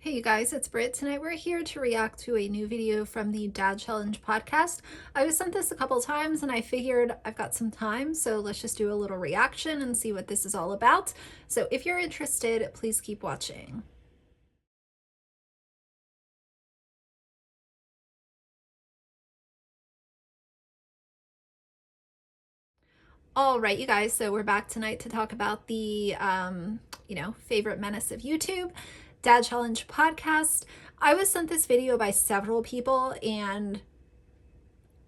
Hey you guys, it's Britt. Tonight we're here to react to a new video from the Dad Challenge podcast. I was sent this a couple times and I figured I've got some time, so let's just do a little reaction and see what this is all about. So if you're interested, please keep watching. All right, you guys, so we're back tonight to talk about the, favorite menace of YouTube, Dad Challenge podcast. I was sent this video by several people, and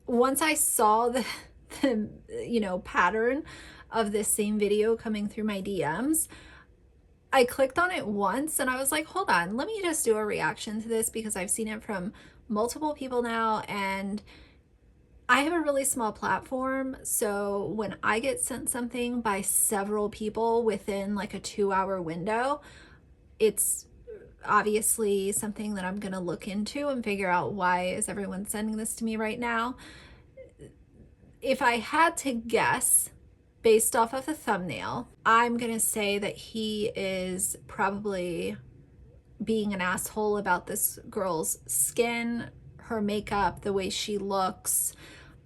once I saw the pattern of this same video coming through my DMs, I clicked on it once and I was like, hold on, let me just do a reaction to this because I've seen it from multiple people now, and I have a really small platform, so when I get sent something by several people within like a 2-hour window, it's obviously something that I'm going to look into and figure out why is everyone sending this to me right now. If I had to guess based off of the thumbnail, I'm going to say that he is probably being an asshole about this girl's skin, her makeup, the way she looks.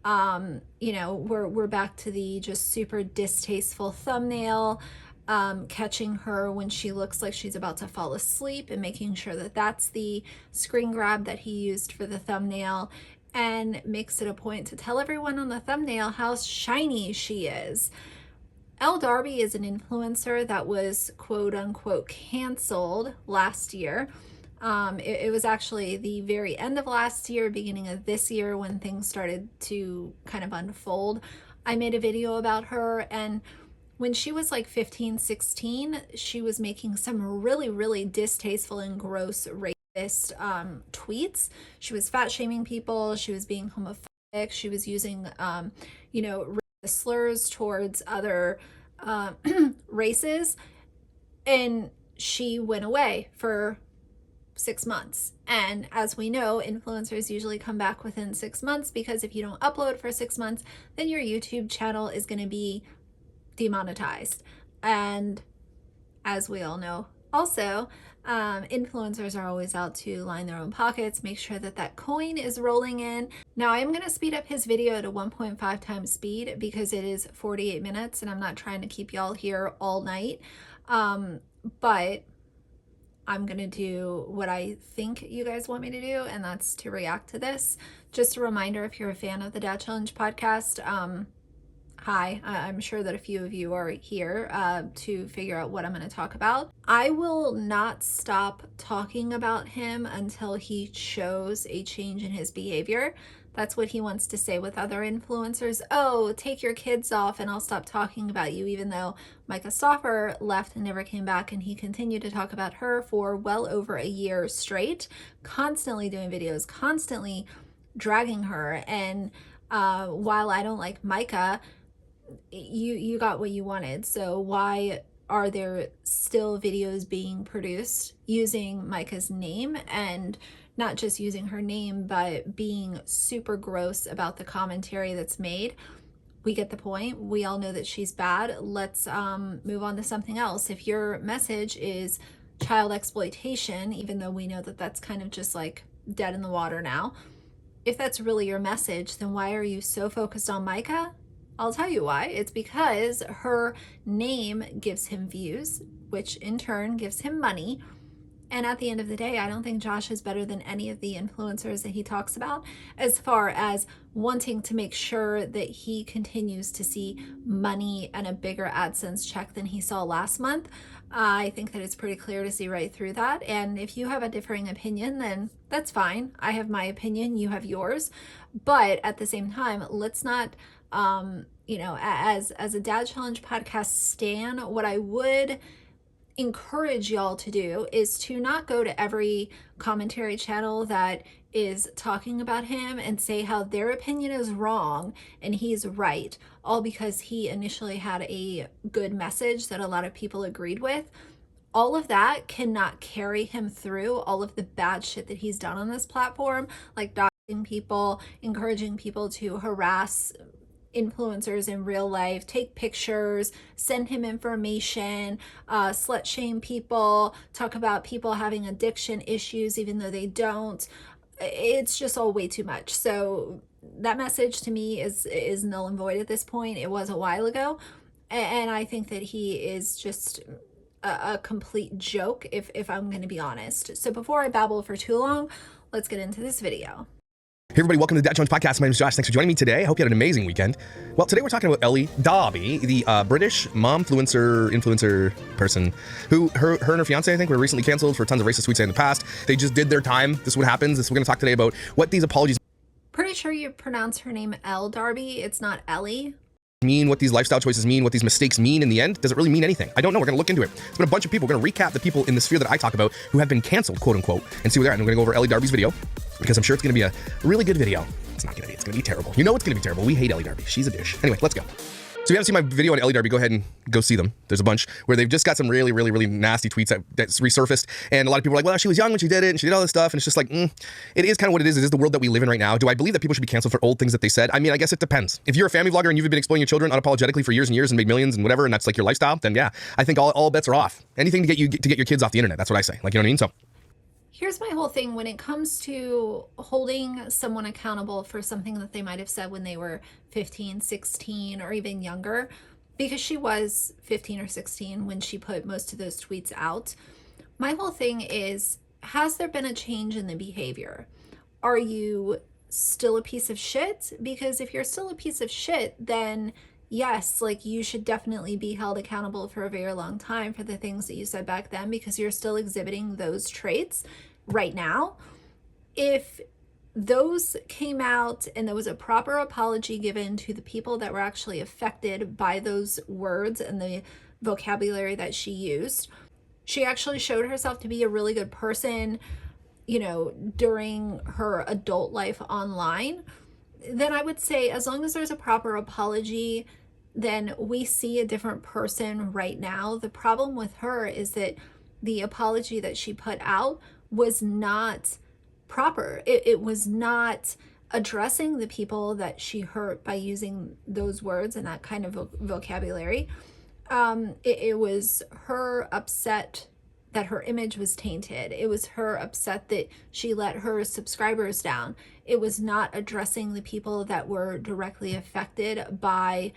We're back to the just super distasteful thumbnail, catching her when she looks like she's about to fall asleep and making sure that that's the screen grab that he used for the thumbnail, and makes it a point to tell everyone on the thumbnail how shiny she is. Elle Darby is an influencer that was quote unquote canceled last year. It was actually the very end of last year, beginning of this year, when things started to kind of unfold. I made a video about her, and when she was like 15, 16, she was making some really, really distasteful and gross racist tweets. She was fat shaming people. She was being homophobic. She was using, slurs towards other races. And she went away for 6 months. And as we know, influencers usually come back within 6 months, because if you don't upload for 6 months, then your YouTube channel is going to be demonetized. And as we all know, also, influencers are always out to line their own pockets, make sure that that coin is rolling in. Now, I'm going to speed up his video to 1.5 times speed because it is 48 minutes and I'm not trying to keep y'all here all night. But I'm going to do what I think you guys want me to do, and that's to react to this. Just a reminder, if you're a fan of the Dad Challenge podcast, hi, I'm sure that a few of you are here to figure out what I'm going to talk about. I will not stop talking about him until he shows a change in his behavior. That's what he wants to say with other influencers. Oh, take your kids off and I'll stop talking about you, even though Micah Stoffer left and never came back, and he continued to talk about her for well over a year straight, constantly doing videos, constantly dragging her. And while I don't like Micah, you got what you wanted. So why are there still videos being produced using Micah's name, and not just using her name, but being super gross about the commentary that's made? We get the point. We all know that she's bad. Let's move on to something else. If your message is child exploitation, even though we know that that's kind of just like dead in the water now, if that's really your message, then why are you so focused on Micah? I'll tell you why. It's because her name gives him views, which in turn gives him money. And at the end of the day, I don't think Josh is better than any of the influencers that he talks about as far as wanting to make sure that he continues to see money and a bigger AdSense check than he saw last month. I think that it's pretty clear to see right through that. And if you have a differing opinion, then that's fine. I have my opinion, you have yours. But at the same time, let's not, as a Dad Challenge podcast stan, what I would encourage y'all to do is to not go to every commentary channel that is talking about him and say how their opinion is wrong and he's right, all because he initially had a good message that a lot of people agreed with. All of that cannot carry him through all of the bad shit that he's done on this platform, like doxing people, encouraging people to harass influencers in real life, take pictures, send him information, slut shame people, talk about people having addiction issues even though they don't. It's just all way too much. So that message to me is null and void at this point. It was a while ago. And I think that he is just a complete joke, if I'm going to be honest. So before I babble for too long, let's get into this video. Hey everybody, welcome to the Dad Jones Podcast. My name is Josh. Thanks for joining me today. I hope you had an amazing weekend. Well, today we're talking about Elle Darby, the British influencer person who her and her fiance, I think, were recently canceled for tons of racist tweets in the past. They just did their time. This is what happens. We're going to talk today about what these apologies Pretty sure you pronounce her name Elle Darby. It's not Ellie. mean, what these lifestyle choices mean, what these mistakes mean in the end. Does it really mean anything? I don't know. We're going to look into it. It's been a bunch of people. We're going to recap the people in the sphere that I talk about who have been canceled, quote unquote, and see where they're at. And we're going to go over Elle Darby's video because I'm sure it's going to be a really good video. It's not going to be. It's going to be terrible. You know it's going to be terrible. We hate Elle Darby. She's a dish. Anyway, let's go. So if you haven't seen my video on Elle Darby, go ahead and go see them. There's a bunch where they've just got some really nasty tweets that's resurfaced. And a lot of people are like, well, she was young when she did it and she did all this stuff. And it's just like, it is kind of what it is. It is the world that we live in right now. Do I believe that people should be canceled for old things that they said? I mean, I guess it depends. If you're a family vlogger and you've been exploiting your children unapologetically for years and years and made millions and whatever, and that's like your lifestyle, then yeah, I think all bets are off. Anything to get your kids off the internet. That's what I say. Like, you know what I mean? So here's my whole thing when it comes to holding someone accountable for something that they might have said when they were 15, 16, or even younger, because she was 15 or 16 when she put most of those tweets out. My whole thing is, has there been a change in the behavior? Are you still a piece of shit? Because if you're still a piece of shit, then yes, like you should definitely be held accountable for a very long time for the things that you said back then, because you're still exhibiting those traits right now. If those came out and there was a proper apology given to the people that were actually affected by those words and the vocabulary that she used, she actually showed herself to be a really good person, you know, during her adult life online, then I would say as long as there's a proper apology, then we see a different person right now. The problem with her is that the apology that she put out was not proper. It was not addressing the people that she hurt by using those words and that kind of vocabulary. It was her upset that her image was tainted. It was her upset that she let her subscribers down. It was not addressing the people that were directly affected by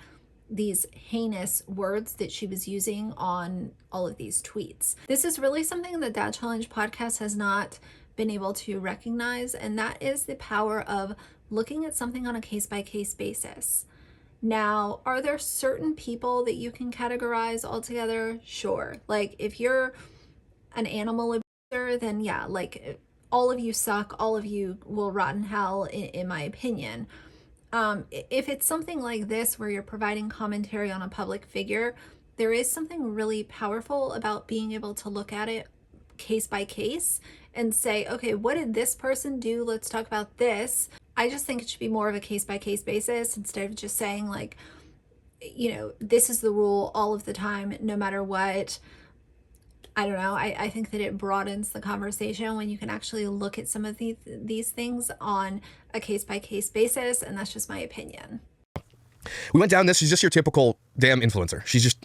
these heinous words that she was using on all of these tweets. This is really something that Dad Challenge podcast has not been able to recognize, and that is the power of looking at something on a case-by-case basis. Now, are there certain people that you can categorize altogether? Sure. Like if you're an animal abuser, then yeah, like all of you suck, all of you will rot in hell, in my opinion. If it's something like this where you're providing commentary on a public figure, there is something really powerful about being able to look at it case by case and say, okay, what did this person do? Let's talk about this. I just think it should be more of a case by case basis instead of just saying like, you know, this is the rule all of the time, no matter what. I don't know. I think that it broadens the conversation when you can actually look at some of these things on a case by case basis. And that's just my opinion. we went down this. She's just your typical damn influencer.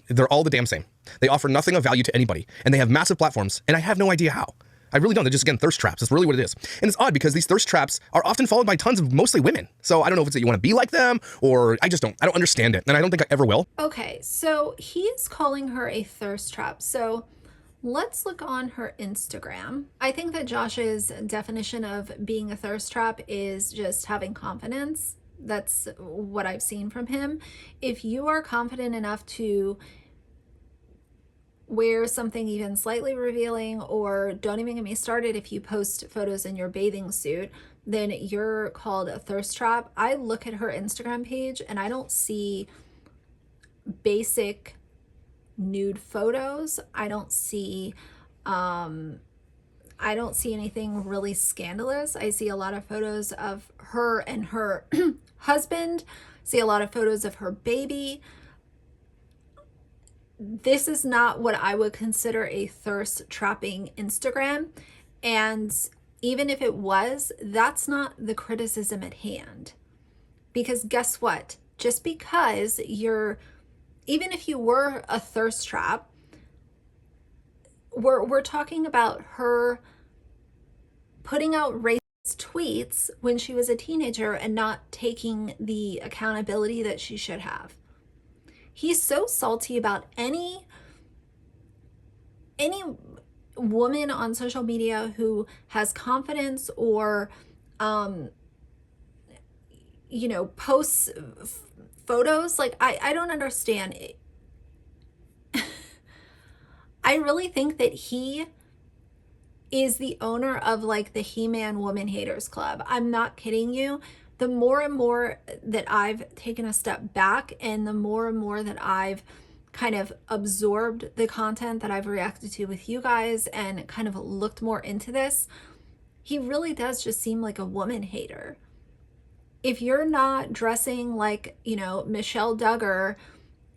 They're all the damn same. They offer nothing of value to anybody, and they have massive platforms, and I have no idea how. I really don't. They're just, again, thirst traps. That's really what it is. And it's odd because these thirst traps are often followed by tons of mostly women. So I don't know if it's that you want to be like them, or I don't understand it. And I don't think I ever will. Okay, so he is calling her a thirst trap. So let's look on her Instagram. I think that Josh's definition of being a thirst trap is just having confidence. That's what I've seen from him. If you are confident enough to wear something even slightly revealing, or don't even get me started if you post photos in your bathing suit, then you're called a thirst trap. I look at her Instagram page and I don't see basic nude photos. I don't see anything really scandalous. I see a lot of photos of her and her husband, see a lot of photos of her baby. This is not what I would consider a thirst trapping Instagram. And even if it was, that's not the criticism at hand. Because guess what? just because even if you were a thirst trap, we're talking about her putting out racist tweets when she was a teenager and not taking the accountability that she should have. He's so salty about any woman on social media who has confidence or posts photos. Like, I don't understand it. I really think that he is the owner of like the He-Man Woman Haters Club. I'm not kidding you. The more and more that I've taken a step back and the more and more that I've kind of absorbed the content that I've reacted to with you guys and kind of looked more into this, he really does just seem like a woman hater. If you're not dressing like, Michelle Duggar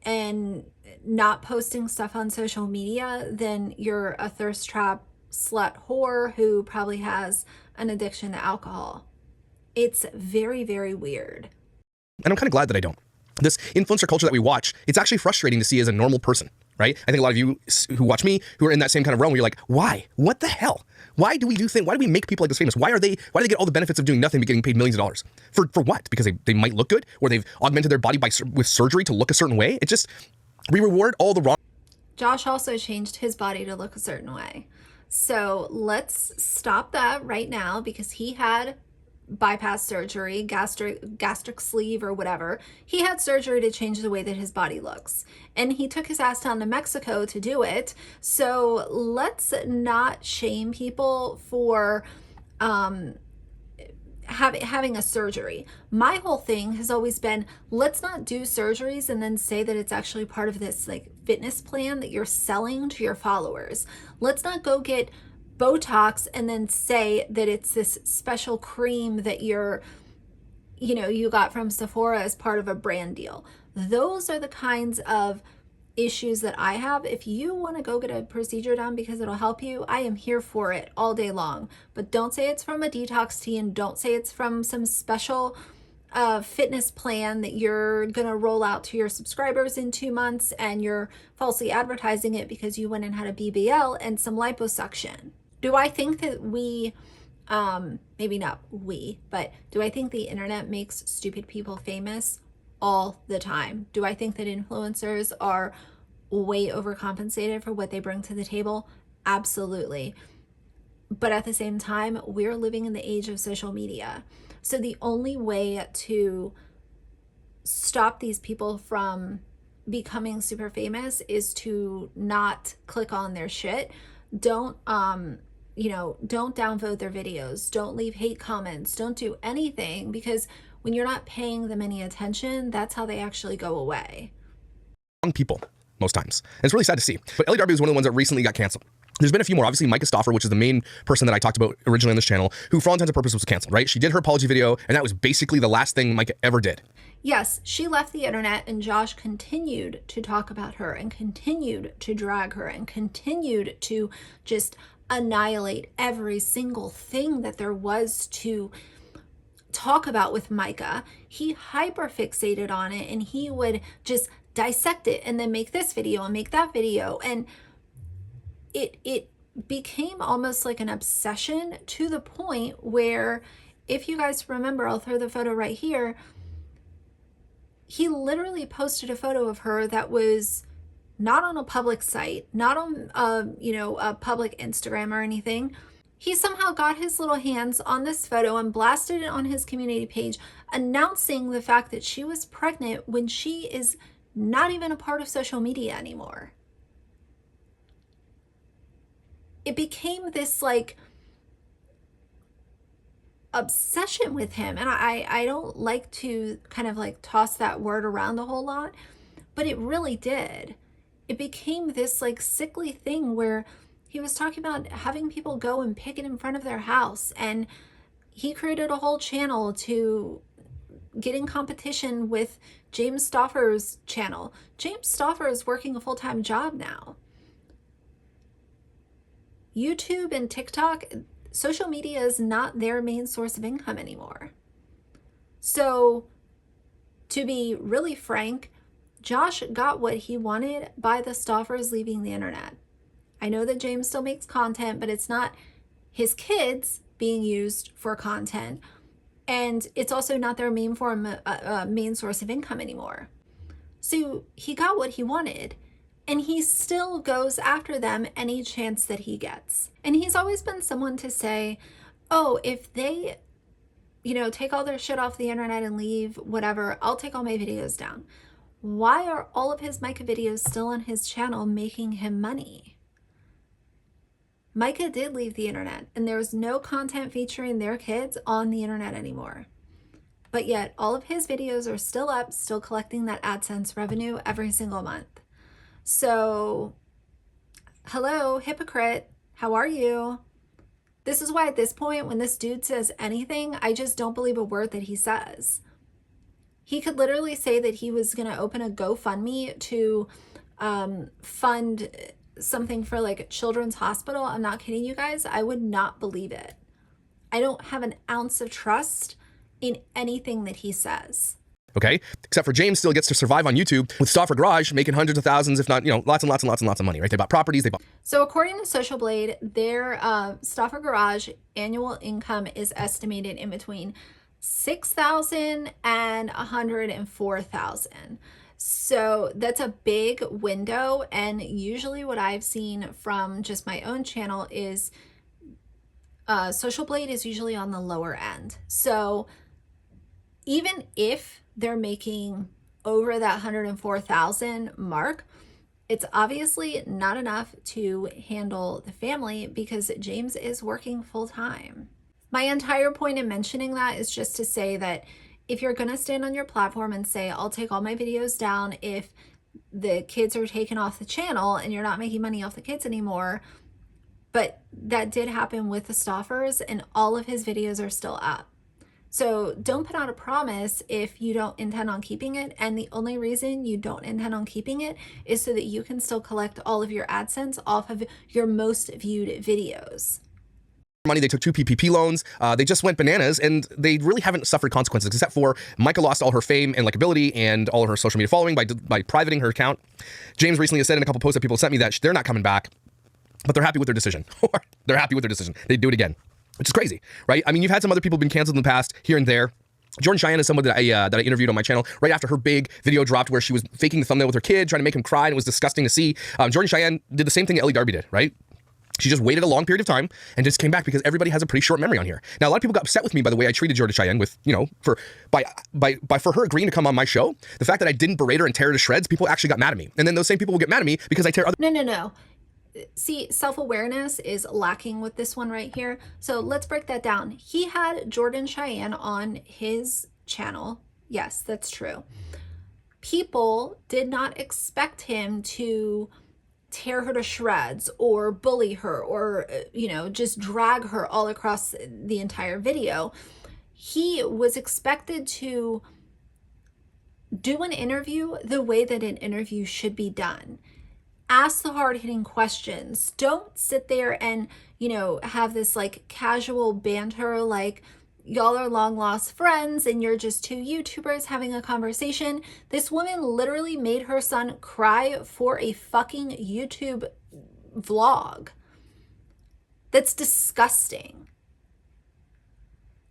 and not posting stuff on social media, then you're a thirst trap slut whore who probably has an addiction to alcohol. It's very, very weird. And I'm kind of glad that I don't. This influencer culture that we watch, it's actually frustrating to see as a normal person, right? I think a lot of you who watch me, who are in that same kind of realm, where you're like, why? What the hell? Why do we make people like this famous? Why do they get all the benefits of doing nothing but getting paid millions of dollars? For what? Because they might look good, or they've augmented their body with surgery to look a certain way? It just, we reward all the wrong. Josh also changed his body to look a certain way. So let's stop that right now, because he had bypass surgery, gastric sleeve or whatever. He had surgery to change the way that his body looks. And he took his ass down to Mexico to do it. So let's not shame people for having a surgery. My whole thing has always been, let's not do surgeries and then say that it's actually part of this like fitness plan that you're selling to your followers. Let's not go get Botox and then say that it's this special cream that you got from Sephora as part of a brand deal. Those are the kinds of issues that I have. If you want to go get a procedure done because it'll help you, I am here for it all day long. But don't say it's from a detox tea, and don't say it's from some special fitness plan that you're gonna roll out to your subscribers in 2 months, and you're falsely advertising it because you went and had a BBL and some liposuction. Do I think that maybe not we, but do I think the internet makes stupid people famous? All the time. Do I think that influencers are way overcompensated for what they bring to the table? Absolutely. But at the same time, we're living in the age of social media. So the only way to stop these people from becoming super famous is to not click on their shit. Don't downvote their videos. Don't leave hate comments. Don't do anything, because when you're not paying them any attention, that's how they actually go away. People, most times. And it's really sad to see. But Elle Darby was one of the ones that recently got canceled. There's been a few more. Obviously, Micah Stauffer, which is the main person that I talked about originally on this channel, who for all intents and purposes was canceled, right? She did her apology video, and that was basically the last thing Micah ever did. Yes, she left the internet, and Josh continued to talk about her and continued to drag her and continued to just annihilate every single thing that there was to talk about with Micah. He hyperfixated on it, and he would just dissect it and then make this video and make that video, and it became almost like an obsession, to the point where, if you guys remember, I'll throw the photo right here, he literally posted a photo of her that was not on a public site, not on a public Instagram or anything. He somehow got his little hands on this photo and blasted it on his community page, announcing the fact that she was pregnant when she is not even a part of social media anymore. It became this like obsession with him. And I don't like to kind of like toss that word around a whole lot, but it really did. It became this like sickly thing where he was talking about having people go and pick it in front of their house. And he created a whole channel to get in competition with James Stauffer's channel. James Stauffer is working a full-time job now. YouTube and TikTok, social media is not their main source of income anymore. So To be really frank, Josh got what he wanted by the Stoffers leaving the internet. I know that James still makes content, but it's not his kids being used for content. And it's also not their main source of income anymore. So he got what he wanted, and he still goes after them any chance that he gets. And he's always been someone to say, oh, if they, take all their shit off the internet and leave, whatever, I'll take all my videos down. Why are all of his Micah videos still on his channel making him money? Micah did leave the internet, and there's no content featuring their kids on the internet anymore. But yet all of his videos are still up, still collecting that AdSense revenue every single month. So, hello, hypocrite, how are you? This is why at this point, when this dude says anything, I just don't believe a word that he says. He could literally say that he was going to open a GoFundMe to fund something for like a children's hospital. I'm not kidding you guys. I would not believe it. I don't have an ounce of trust in anything that he says. Okay, except for James still gets to survive on YouTube with Stoffer Garage, making hundreds of thousands, if not, lots and lots and lots and lots of money, right? They bought properties, they bought... So according to Social Blade, their Stoffer Garage annual income is estimated in between $6,000 and $104,000. So that's a big window. And usually what I've seen from just my own channel is Social Blade is usually on the lower end. So even if they're making over that 104,000 mark, it's obviously not enough to handle the family because James is working full time. My entire point in mentioning that is just to say that if you're going to stand on your platform and say, I'll take all my videos down if the kids are taken off the channel and you're not making money off the kids anymore, but that did happen with the Stoffers and all of his videos are still up. So don't put out a promise if you don't intend on keeping it. And the only reason you don't intend on keeping it is so that you can still collect all of your AdSense off of your most viewed videos. Money, they took 2 PPP loans, they just went bananas, and they really haven't suffered consequences, except for Micah lost all her fame and likability and all of her social media following by privating her account. James recently has said in a couple posts that people sent me that they're not coming back, but they're happy with their decision. They're happy with their decision. They do it again, which is crazy, right? I mean, you've had some other people been canceled in the past here and there. Jordan Cheyenne is someone that I interviewed on my channel right after her big video dropped where she was faking the thumbnail with her kid, trying to make him cry, and it was disgusting to see. Jordan Cheyenne did the same thing Elle Darby did, right? She just waited a long period of time and just came back because everybody has a pretty short memory on here. Now, a lot of people got upset with me by the way I treated Jordan Cheyenne with, for her agreeing to come on my show. The fact that I didn't berate her and tear her to shreds, people actually got mad at me. And then those same people will get mad at me because I tear other... No. See, self-awareness is lacking with this one right here. So let's break that down. He had Jordan Cheyenne on his channel. Yes, that's true. People did not expect him to tear her to shreds or bully her or, just drag her all across the entire video. He was expected to do an interview the way that an interview should be done. Ask the hard-hitting questions. Don't sit there and, have this like casual banter like y'all are long lost friends and you're just two YouTubers having a conversation. This woman literally made her son cry for a fucking YouTube vlog. That's disgusting.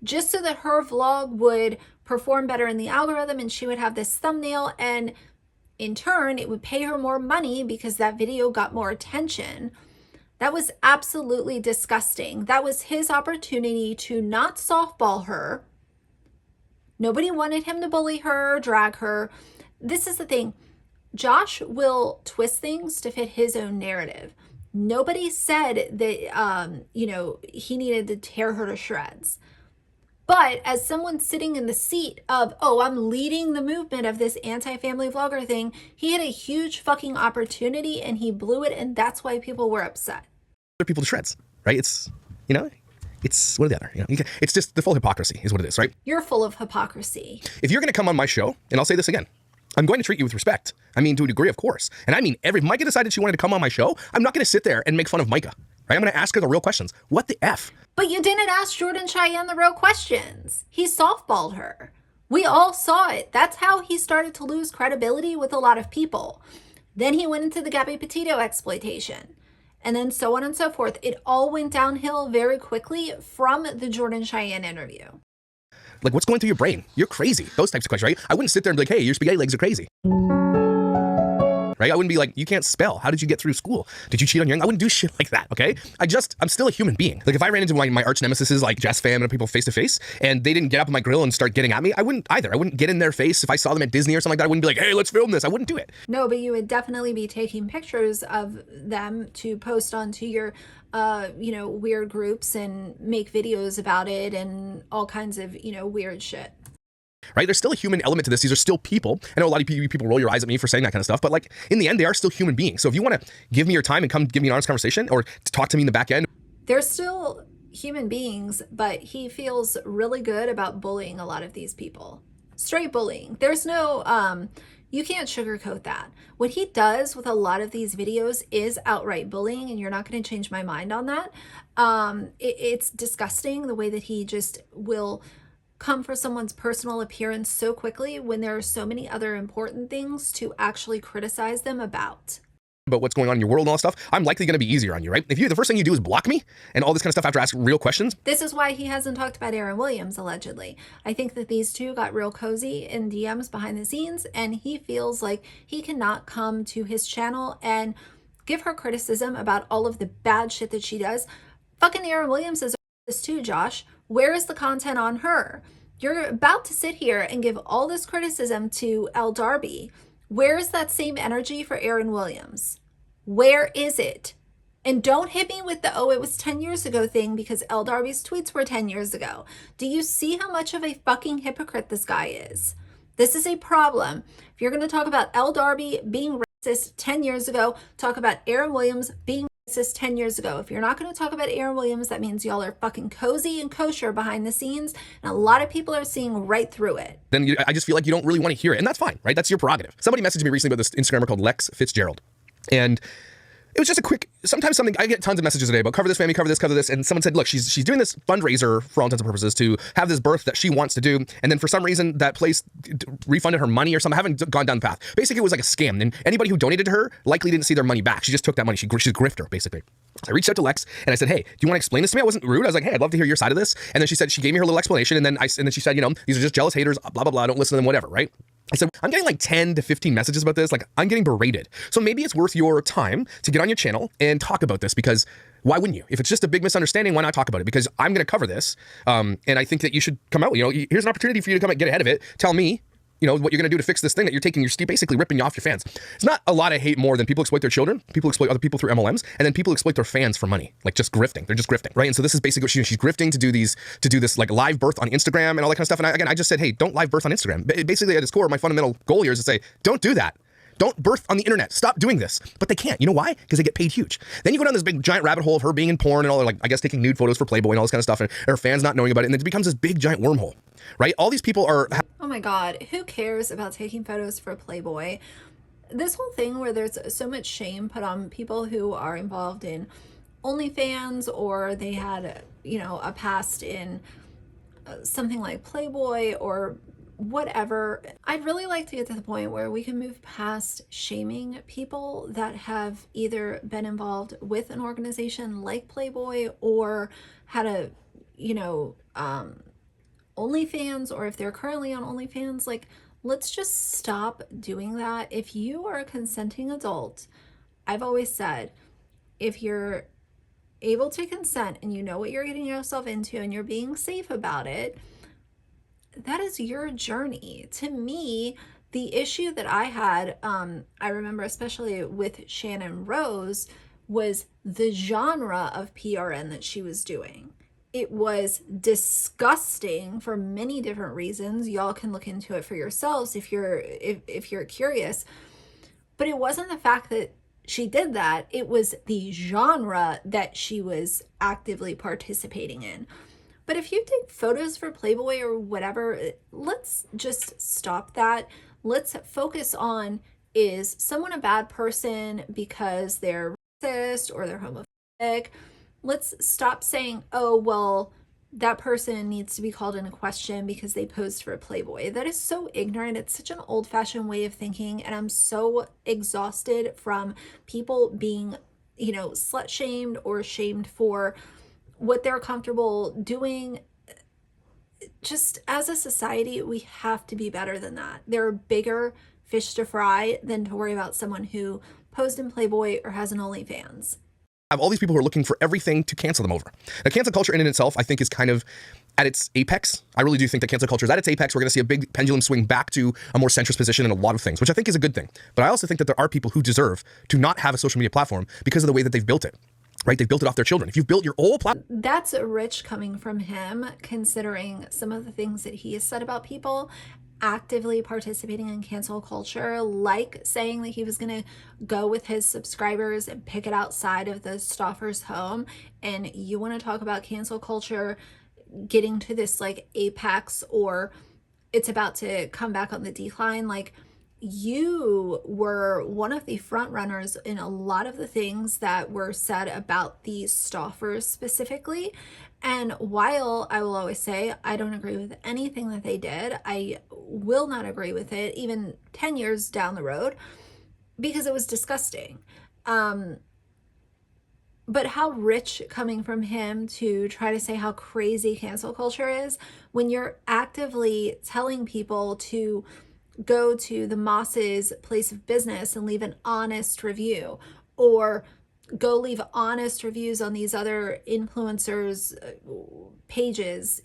Just so that her vlog would perform better in the algorithm and she would have this thumbnail, and in turn it would pay her more money because that video got more attention. That was absolutely disgusting. That was his opportunity to not softball her. Nobody wanted him to bully her or drag her. This is the thing. Josh will twist things to fit his own narrative. Nobody said that, he needed to tear her to shreds. But as someone sitting in the seat of, I'm leading the movement of this anti-family vlogger thing, he had a huge fucking opportunity and he blew it, and that's why people were upset. Other people to shreds, right? It's, it's one or the other. It's just the full hypocrisy is what it is, right? You're full of hypocrisy. If you're going to come on my show, and I'll say this again, I'm going to treat you with respect. I mean, to a degree, of course. And I mean, if Micah decided she wanted to come on my show, I'm not going to sit there and make fun of Micah, right? I'm going to ask her the real questions. What the F? But you didn't ask Jordan Cheyenne the real questions. He softballed her. We all saw it. That's how he started to lose credibility with a lot of people. Then he went into the Gabby Petito exploitation. And then so on and so forth. It all went downhill very quickly from the Jordan Cheyenne interview. Like, what's going through your brain? You're crazy. Those types of questions, right? I wouldn't sit there and be like, hey, your spaghetti legs are crazy. Right? I wouldn't be like, you can't spell. How did you get through school? Did you cheat on your... I wouldn't do shit like that, okay? I'm still a human being. Like, if I ran into my arch nemesis like Jess Pham and people face to face, and they didn't get up on my grill and start getting at me, I wouldn't either. I wouldn't get in their face. If I saw them at Disney or something like that, I wouldn't be like, hey, let's film this. I wouldn't do it. No, but you would definitely be taking pictures of them to post onto your, weird groups and make videos about it and all kinds of, weird shit. Right? There's still a human element to this. These are still people. I know a lot of people roll your eyes at me for saying that kind of stuff, but like in the end, they are still human beings. So if you want to give me your time and come give me an honest conversation or talk to me in the back end. They're still human beings, but he feels really good about bullying a lot of these people. Straight bullying. There's no, you can't sugarcoat that. What he does with a lot of these videos is outright bullying, and you're not going to change my mind on that. It's disgusting the way that he just will come for someone's personal appearance so quickly when there are so many other important things to actually criticize them about. But what's going on in your world and all that stuff, I'm likely going to be easier on you, right? If the first thing you do is block me and all this kind of stuff after asking real questions. This is why he hasn't talked about Aaryn Williams, allegedly. I think that these two got real cozy in DMs behind the scenes, and he feels like he cannot come to his channel and give her criticism about all of the bad shit that she does. Fucking Aaryn Williams is this too, Josh. Where is the content on her? You're about to sit here and give all this criticism to Elle Darby. Where is that same energy for Aaryn Williams? Where is it? And don't hit me with the, oh, it was 10 years ago thing, because Elle Darby's tweets were 10 years ago. Do you see how much of a fucking hypocrite this guy is? This is a problem. If you're going to talk about Elle Darby being racist 10 years ago, talk about Aaryn Williams being racist 10 years ago. If you're not going to talk about Aaryn Williams, that means y'all are fucking cozy and kosher behind the scenes, and a lot of people are seeing right through it. Then I just feel like you don't really want to hear it, and that's fine, right? That's your prerogative. Somebody messaged me recently about this Instagrammer called Lex Fitzgerald, and it was just a quick, sometimes something, I get tons of messages a day about cover this family, cover this, and someone said, look, she's doing this fundraiser for all intents and purposes to have this birth that she wants to do, and then for some reason that place refunded her money or something. I haven't gone down the path. Basically, it was like a scam, and anybody who donated to her likely didn't see their money back. She just took that money. She's a grifter, basically. I reached out to Lex and I said, hey, do you want to explain this to me? I wasn't rude. I was like, hey, I'd love to hear your side of this. And then she said, she gave me her little explanation, and then she said, these are just jealous haters, blah, blah, blah, don't listen to them, whatever, right? I said, I'm getting like 10 to 15 messages about this. Like, I'm getting berated. So maybe it's worth your time to get on your channel and talk about this, because why wouldn't you? If it's just a big misunderstanding, why not talk about it? Because I'm going to cover this. And I think that you should come out, here's an opportunity for you to come and get ahead of it. Tell me, what you're going to do to fix this thing that you're taking. You're basically ripping off your fans. It's not a lot of hate more than people exploit their children, people exploit other people through MLMs, and then people exploit their fans for money, like just grifting. They're just grifting, right? And so this is basically what she's grifting to do this like live birth on Instagram and all that kind of stuff. And I just said, hey, don't live birth on Instagram. Basically, at its core, my fundamental goal here is to say, don't do that. Don't birth on the internet. Stop doing this. But they can't. You know why? Because they get paid huge. Then you go down this big giant rabbit hole of her being in porn and all, like, I guess, taking nude photos for Playboy and all this kind of stuff, and her fans not knowing about it. And then it becomes this big giant wormhole, right? All these people are... Oh my God. Who cares about taking photos for Playboy? This whole thing where there's so much shame put on people who are involved in OnlyFans, or they had, a past in something like Playboy or whatever. I'd really like to get to the point where we can move past shaming people that have either been involved with an organization like Playboy or had a, OnlyFans, or if they're currently on OnlyFans. Like, let's just stop doing that. If you are a consenting adult, I've always said, if you're able to consent and you know what you're getting yourself into and you're being safe about it, that is your journey. To me, the issue that I had, I remember especially with Shannon Rose, was the genre of PRN that she was doing. It was disgusting for many different reasons. Y'all can look into it for yourselves if you're curious. But it wasn't the fact that she did that. It was the genre that she was actively participating in. But if you take photos for Playboy or whatever, let's just stop that. Let's focus on, is someone a bad person because they're racist or they're homophobic? Let's stop saying, oh, well, that person needs to be called into question because they posed for a Playboy. That is so ignorant. It's such an old-fashioned way of thinking, and I'm so exhausted from people being, you know, slut-shamed or shamed for what they're comfortable doing. Just as a society, we have to be better than that. There are bigger fish to fry than to worry about someone who posed in Playboy or has an OnlyFans. Have all these people who are looking for everything to cancel them over. Now, cancel culture in and itself, I think, is kind of at its apex. I really do think that cancel culture is at its apex. We're going to see a big pendulum swing back to a more centrist position in a lot of things, which I think is a good thing. But I also think that there are people who deserve to not have a social media platform because of the way that they've built it, right? They've built it off their children. If you've built your whole platform... That's rich coming from him, considering some of the things that he has said about people actively participating in cancel culture, like saying that he was going to go with his subscribers and pick it outside of the Stoffer's home. And you want to talk about cancel culture getting to this like apex, or it's about to come back on the decline. Like, you were one of the front runners in a lot of the things that were said about the Stoffers specifically. And while I will always say I don't agree with anything that they did, I will not agree with it even 10 years down the road, because it was disgusting. But how rich coming from him to try to say how crazy cancel culture is when you're actively telling people to go to the Moss's place of business and leave an honest review, or go leave honest reviews on these other influencers' pages.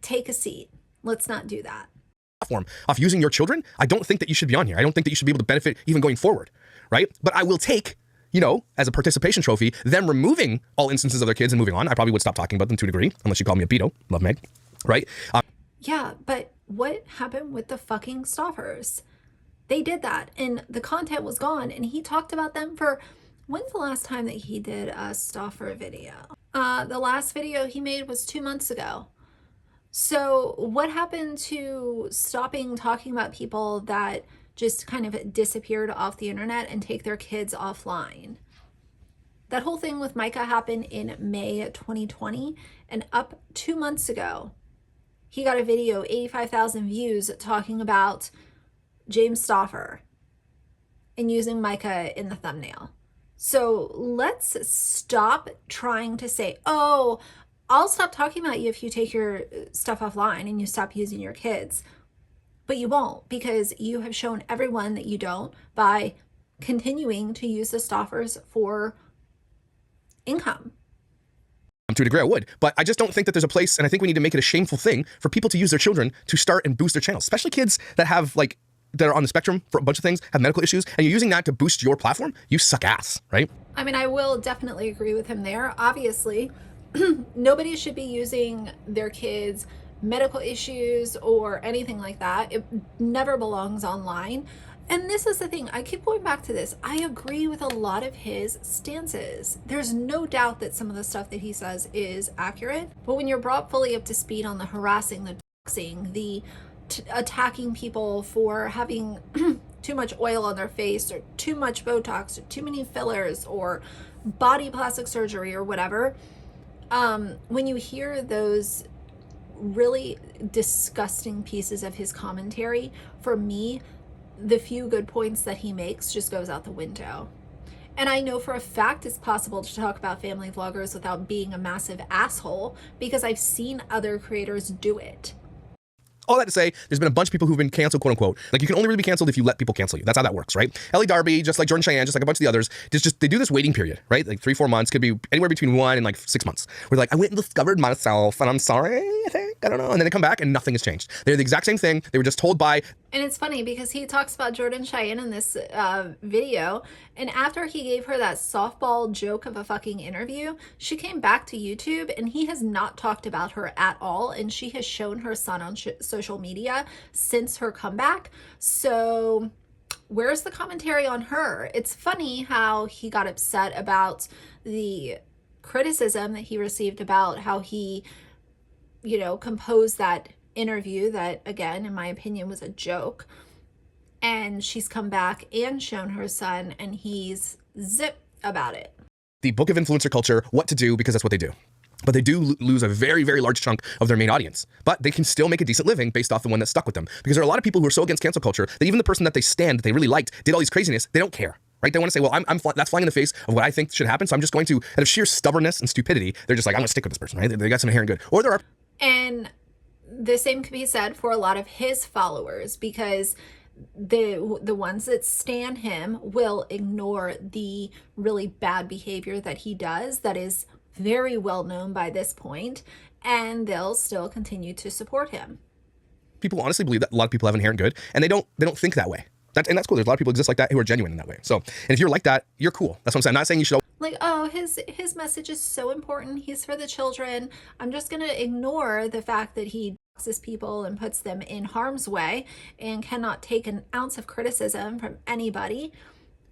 Take a seat. Let's not do that. Platform of using your children, I don't think that you should be on here. I don't think that you should be able to benefit even going forward, right? But I will take, you know, as a participation trophy, them removing all instances of their kids and moving on. I probably would stop talking about them to a degree, unless you call me a pedo. Love Meg, right? Yeah, but what happened with the fucking Stoffers? They did that and the content was gone, and he talked about them for, when's the last time that he did a Stoffer video? The last video he made was 2 months ago. So what happened to stopping talking about people that just kind of disappeared off the internet and take their kids offline? That whole thing with Micah happened in May 2020, and up 2 months ago, he got a video, 85,000 views, talking about James Stoffer and using Micah in the thumbnail. So let's stop trying to say, oh, I'll stop talking about you if you take your stuff offline and you stop using your kids. But you won't, because you have shown everyone that you don't by continuing to use the Stoffers for income. To a degree, I would, but I just don't think that there's a place, and I think we need to make it a shameful thing for people to use their children to start and boost their channels, especially kids that have like, that are on the spectrum for a bunch of things, have medical issues, and you're using that to boost your platform. You suck ass, right? I mean, I will definitely agree with him there. Obviously, nobody should be using their kids' medical issues or anything like that. It never belongs online. And this is the thing, I keep going back to this. I agree with a lot of his stances. There's no doubt that some of the stuff that he says is accurate, but when you're brought fully up to speed on the harassing, the doxing, the attacking people for having too much oil on their face, or too much Botox, or too many fillers, or body plastic surgery, or whatever, when you hear those really disgusting pieces of his commentary, for me, the few good points that he makes just goes out the window. And I know for a fact it's possible to talk about family vloggers without being a massive asshole, because I've seen other creators do it. All that to say, there's been a bunch of people who've been canceled, quote unquote. Like, you can only really be canceled if you let people cancel you. That's how that works, right? Elle Darby, just like Jordan Cheyenne, just like a bunch of the others, they do this waiting period, right? Like 3-4 months, could be anywhere between 1 and like 6 months. Where like, I went and discovered myself, and I'm sorry, I think, I don't know. And then they come back and nothing has changed. They're the exact same thing. They were just told by... And it's funny because he talks about Jordan Cheyenne in this video, and after he gave her that softball joke of a fucking interview, she came back to YouTube and he has not talked about her at all, and she has shown her son on social media since her comeback. So where's the commentary on her? It's funny how he got upset about the criticism that he received about how he, you know, composed that interview that, again, in my opinion, was a joke. And she's come back and shown her son, and he's zip about it. The book of influencer culture, what to do, because that's what they do. but they do lose a very, very large chunk of their main audience. But they can still make a decent living based off the one that stuck with them. Because there are a lot of people who are so against cancel culture that even the person that they stand, that they really liked, did all these craziness, they don't care. Right? They want to say, well, that's flying in the face of what I think should happen, so I'm just going to, out of sheer stubbornness and stupidity, they're just like, I'm going to stick with this person, right? They got some inherent good. Or there are... And the same could be said for a lot of his followers, because the ones that stan him will ignore the really bad behavior that he does that is very well known by this point, and they'll still continue to support him. People honestly believe that a lot of people have inherent good, and they don't think that way. And that's cool. There's a lot of people exist like that who are genuine in that way. So, and if you're like that, you're cool. That's what I'm saying. I'm not saying you should... Like, oh, his message is so important. He's for the children. I'm just going to ignore the fact that he doxes people and puts them in harm's way and cannot take an ounce of criticism from anybody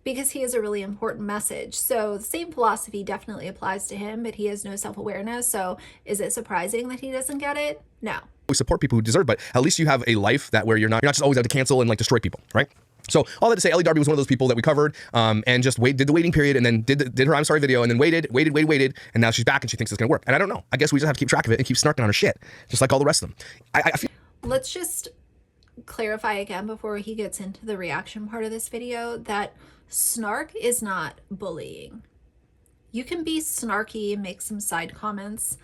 because he has a really important message. So the same philosophy definitely applies to him, but he has no self-awareness. So is it surprising that he doesn't get it? No. We support people who deserve, but at least you have a life that where you're not just always out to cancel and like destroy people, right? So all that to say, Elle Darby was one of those people that we covered and just did the waiting period and then did her I'm sorry video and then waited, and now she's back and she thinks it's gonna work. And I don't know. I guess we just have to keep track of it and keep snarking on her shit, just like all the rest of them. I feel... Let's just clarify again before he gets into the reaction part of this video that snark is not bullying. You can be snarky and make some side comments,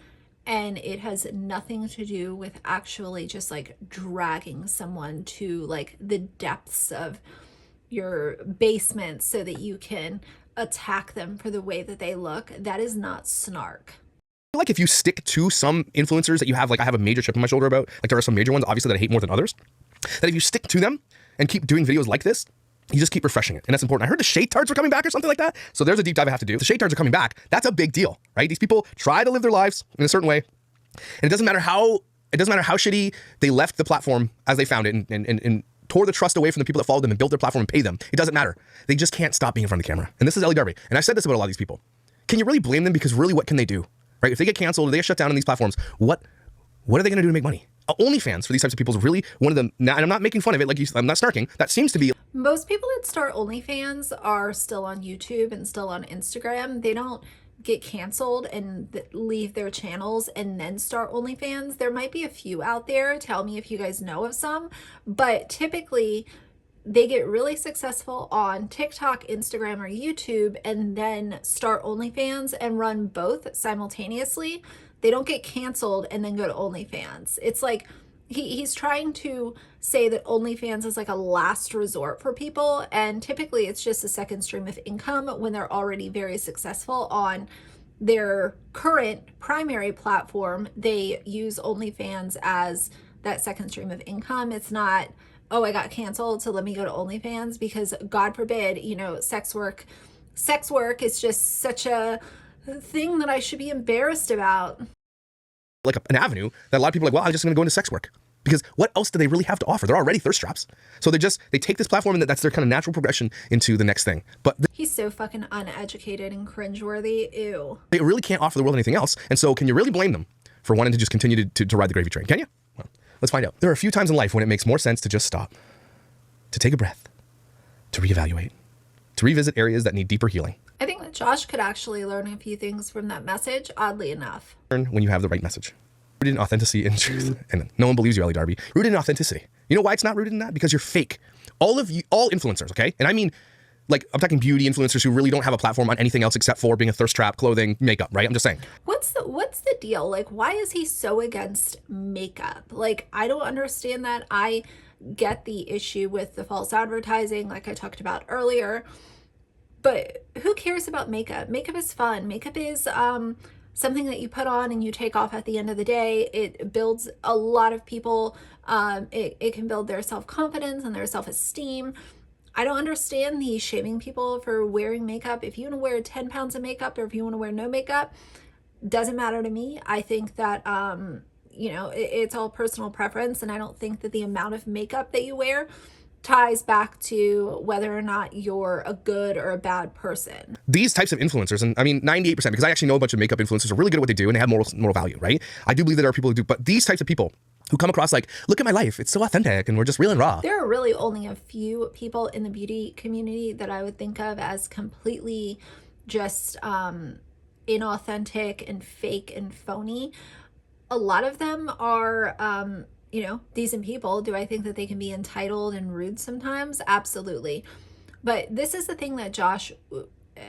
and it has nothing to do with actually just like dragging someone to like the depths of your basement so that you can attack them for the way that they look. That is not snark. Like if you stick to some influencers that you have, like I have a major chip on my shoulder about, like there are some major ones obviously that I hate more than others, that if you stick to them and keep doing videos like this, you just keep refreshing it. And that's important. I heard the shade tards are coming back or something like that. So there's a deep dive I have to do. If the shade tards are coming back, that's a big deal, right? These people try to live their lives in a certain way. And it doesn't matter how shitty they left the platform as they found it and tore the trust away from the people that followed them and built their platform and paid them. It doesn't matter. They just can't stop being in front of the camera. And this is Elle Darby. And I've said this about a lot of these people. Can you really blame them? Because really, what can they do? Right? If they get canceled or they get shut down on these platforms, what are they going to do to make money? OnlyFans for these types of people is really one of them. And I'm not making fun of it. Like I'm not snarking. That seems to be... Most people that start OnlyFans are still on YouTube and still on Instagram. They don't get canceled and leave their channels and then start OnlyFans. There might be a few out there. Tell me if you guys know of some. But typically, they get really successful on TikTok, Instagram, or YouTube and then start OnlyFans and run both simultaneously. They don't get canceled and then go to OnlyFans. It's like he's trying to say that OnlyFans is like a last resort for people, and typically it's just a second stream of income when they're already very successful on their current primary platform. They use OnlyFans as that second stream of income. It's not, oh, I got canceled, so let me go to OnlyFans, because God forbid, you know, sex work is just such a thing that I should be embarrassed about. Like an avenue that a lot of people are like, well, I'm just going to go into sex work. Because what else do they really have to offer? They're already thirst traps. So they take this platform and that's their kind of natural progression into the next thing. But he's so fucking uneducated and cringeworthy. Ew. They really can't offer the world anything else. And so can you really blame them for wanting to just continue to ride the gravy train? Can you? Well, let's find out. There are a few times in life when it makes more sense to just stop, to take a breath, to reevaluate, to revisit areas that need deeper healing. I think that Josh could actually learn a few things from that message, oddly enough. When you have the right message. Rooted in authenticity and truth. And no one believes you, Elle Darby. Rooted in authenticity. You know why it's not rooted in that? Because you're fake. All influencers, okay? And I mean, like, I'm talking beauty influencers who really don't have a platform on anything else except for being a thirst trap, clothing, makeup, right? I'm just saying. What's the deal? Like, why is he so against makeup? Like, I don't understand that. I get the issue with the false advertising, like I talked about earlier. But who cares about makeup? Makeup is fun. Makeup is something that you put on and you take off at the end of the day. It builds a lot of people. It can build their self-confidence and their self-esteem. I don't understand the shaming people for wearing makeup. If you want to wear 10 pounds of makeup or if you want to wear no makeup, doesn't matter to me. I think that, you know, it's all personal preference. And I don't think that the amount of makeup that you wear ties back to whether or not you're a good or a bad person. These types of influencers, and I mean 98%, because I actually know a bunch of makeup influencers are really good at what they do and they have moral value, right? I do believe that there are people who do, but these types of people who come across like, look at my life, it's so authentic and we're just real and raw. There are really only a few people in the beauty community that I would think of as completely just inauthentic and fake and phony. A lot of them are, you know, decent people. Do I think that they can be entitled and rude sometimes? Absolutely. But this is the thing that Josh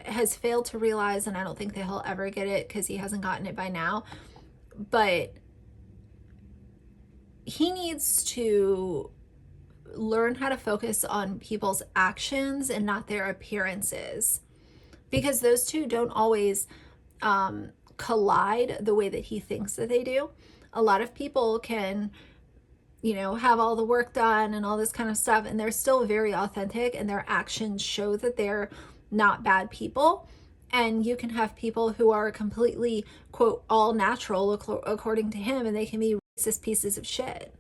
has failed to realize, and I don't think that he'll ever get it because he hasn't gotten it by now. But he needs to learn how to focus on people's actions and not their appearances, because those two don't always collide the way that he thinks that they do. A lot of people can, you know, have all the work done and all this kind of stuff, and they're still very authentic, and their actions show that they're not bad people. And you can have people who are completely, quote, all natural according to him, and they can be racist pieces of shit.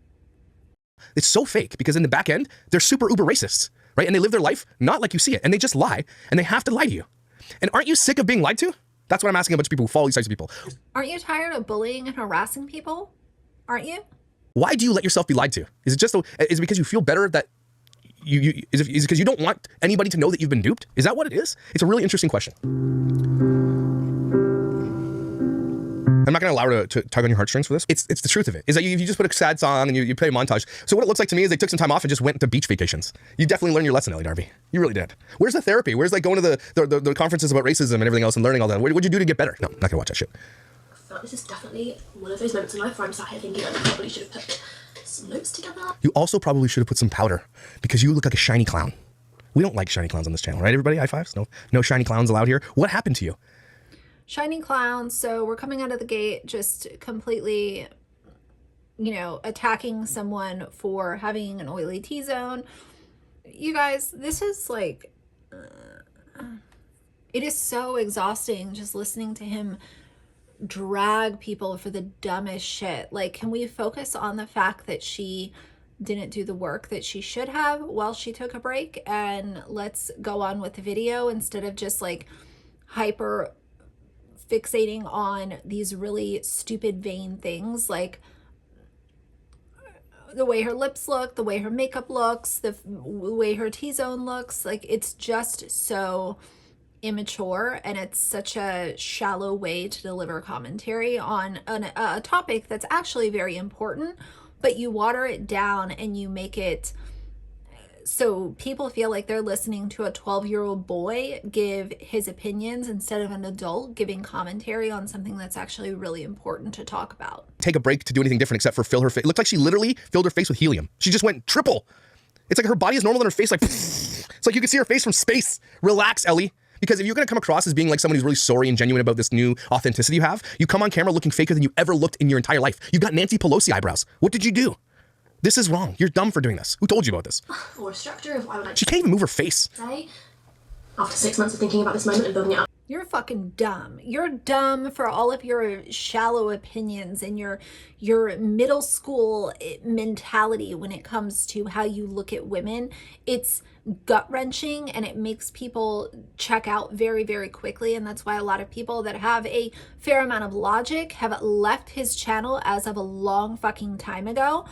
It's so fake because in the back end, they're super uber racists, right? And they live their life not like you see it, and they just lie, and they have to lie to you. And aren't you sick of being lied to? That's what I'm asking a bunch of people who follow these types of people. Aren't you tired of bullying and harassing people? Aren't you? Why do you let yourself be lied to? Is it because you feel better that is it because you don't want anybody to know that you've been duped? Is that what it is? It's a really interesting question. I'm not going to allow her to tug on your heartstrings for this. It's the truth of it. Is that you just put a sad song and you play a montage. So what it looks like to me is they took some time off and just went to beach vacations. You definitely learned your lesson, Elle Darby. You really did. Where's the therapy? Where's like going to the conferences about racism and everything else and learning all that? What'd you do to get better? No, I'm not going to watch that shit. I feel like this is definitely one of those moments in life where I'm sat here thinking I probably should have put some notes together. You also probably should have put some powder because you look like a shiny clown. We don't like shiny clowns on this channel, right, everybody? High fives? No shiny clowns allowed here. What happened to you? Shiny clowns. So we're coming out of the gate just completely, you know, attacking someone for having an oily T-zone. You guys, this is like, it is so exhausting just listening to him drag people for the dumbest shit. Like, can we focus on the fact that she didn't do the work that she should have while she took a break, and let's go on with the video instead of just like hyper fixating on these really stupid vain things like the way her lips look, the way her makeup looks, the way her T-zone looks. Like, it's just so immature, and it's such a shallow way to deliver commentary on a topic that's actually very important, but you water it down and you make it so people feel like they're listening to a 12-year-old boy give his opinions instead of an adult giving commentary on something that's actually really important to talk about. Take a break to do anything different except for fill her face. It looked like she literally filled her face with helium. She just went triple. It's like her body is normal and her face like, it's like you can see her face from space. Relax, Ellie. Because if you're going to come across as being like someone who's really sorry and genuine about this new authenticity you have, you come on camera looking faker than you ever looked in your entire life. You've got Nancy Pelosi eyebrows. What did you do? This is wrong. You're dumb for doing this. Who told you about this? Or a structure of why would I She can't even move her face. say, after 6 months of thinking about this moment and building it up. You're fucking dumb. You're dumb for all of your shallow opinions and your middle school mentality when it comes to how you look at women. It's gut-wrenching, and it makes people check out very, very quickly. And that's why a lot of people that have a fair amount of logic have left his channel as of a long fucking time ago,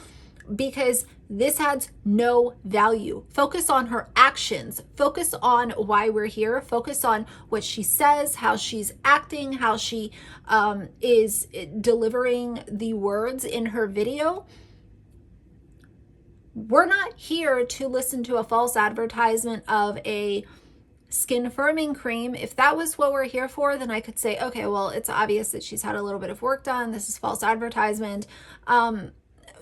because this adds no value. Focus on her actions. Focus on why we're here. Focus on what she says, how she's acting, how she is delivering the words in her video. We're not here to listen to a false advertisement of a skin firming cream. If that was what we're here for, then I could say, okay, well, it's obvious that she's had a little bit of work done. This is false advertisement.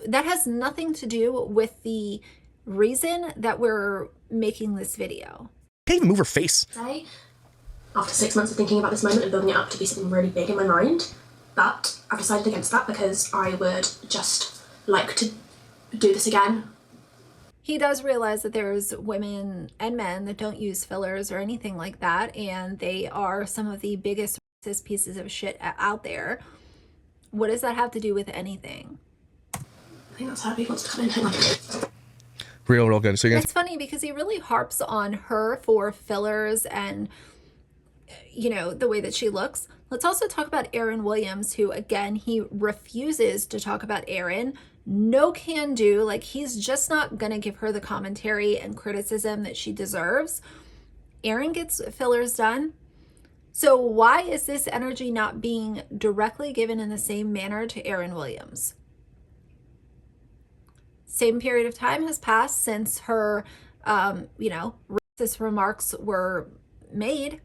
That has nothing to do with the reason that we're making this video. Can't even move her face. Say, after 6 months of thinking about this moment and building it up to be something really big in my mind, but I've decided against that because I would just like to do this again. He does realize that there's women and men that don't use fillers or anything like that, and they are some of the biggest racist pieces of shit out there. What does that have to do with anything? I think that's how he wants to come in. Hang on. Real good. So It's funny because he really harps on her for fillers and, you know, the way that she looks. Let's also talk about Aaryn Williams, who, again, he refuses to talk about Aaryn. No can do. Like, he's just not going to give her the commentary and criticism that she deserves. Aaryn gets fillers done. So why is this energy not being directly given in the same manner to Aaryn Williams? Same period of time has passed since her, racist remarks were made.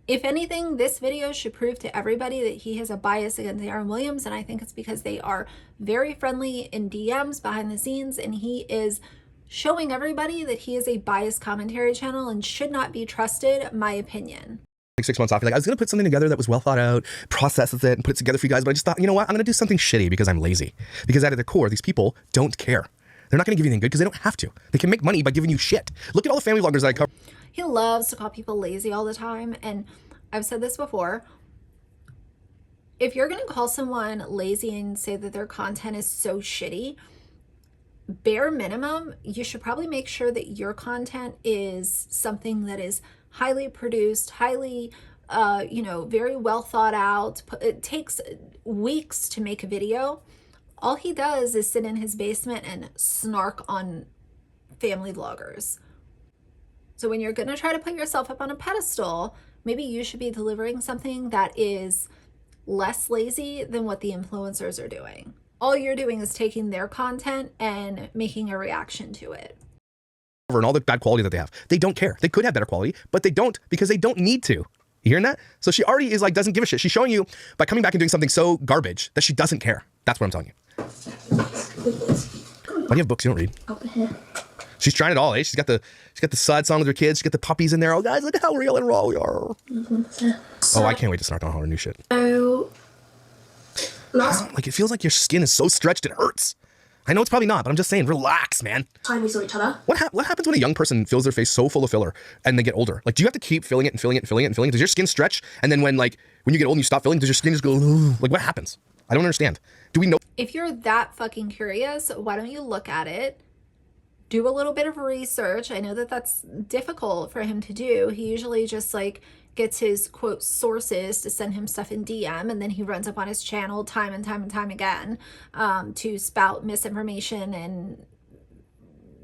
If anything, this video should prove to everybody that he has a bias against Aaryn Williams, and I think it's because they are very friendly in DMs behind the scenes, and he is showing everybody that he is a biased commentary channel and should not be trusted, my opinion. Like 6 months off, like I was gonna put something together that was well thought out, processes it, and put it together for you guys, but I just thought, you know what, I'm gonna do something shitty because I'm lazy. Because at their core, these people don't care. They're not gonna give you anything good because they don't have to. They can make money by giving you shit. Look at all the family vloggers that I cover. He loves to call people lazy all the time, and I've said this before. If you're gonna call someone lazy and say that their content is so shitty, bare minimum, you should probably make sure that your content is something that is highly produced, highly, very well thought out. It takes weeks to make a video. All he does is sit in his basement and snark on family vloggers. So when you're going to try to put yourself up on a pedestal, maybe you should be delivering something that is less lazy than what the influencers are doing. All you're doing is taking their content and making a reaction to it. And all the bad quality that they have. They don't care. They could have better quality, but they don't because they don't need to. You hearing that? So she already is like, doesn't give a shit. She's showing you by coming back and doing something so garbage that she doesn't care. That's what I'm telling you. Why do you have books you don't read? Over here. She's trying it all, eh? She's got the sad song with her kids. She's got the puppies in there. Oh, guys, look at how real and raw we are. Oh, I can't wait to snark on all her new shit. So, Like, it feels like your skin is so stretched it hurts. I know it's probably not, but I'm just saying, relax, man. time we saw each other. What happens when a young person fills their face so full of filler and they get older? Like, do you have to keep filling it and filling it and filling it and filling it? Does your skin stretch? And then when you get old and you stop filling, does your skin just go, ugh? Like, what happens? I don't understand. Do we know? If you're that fucking curious, why don't you look at it? Do a little bit of research. I know that that's difficult for him to do. He usually just gets his quote sources to send him stuff in DM, and then he runs up on his channel time and time and time again to spout misinformation and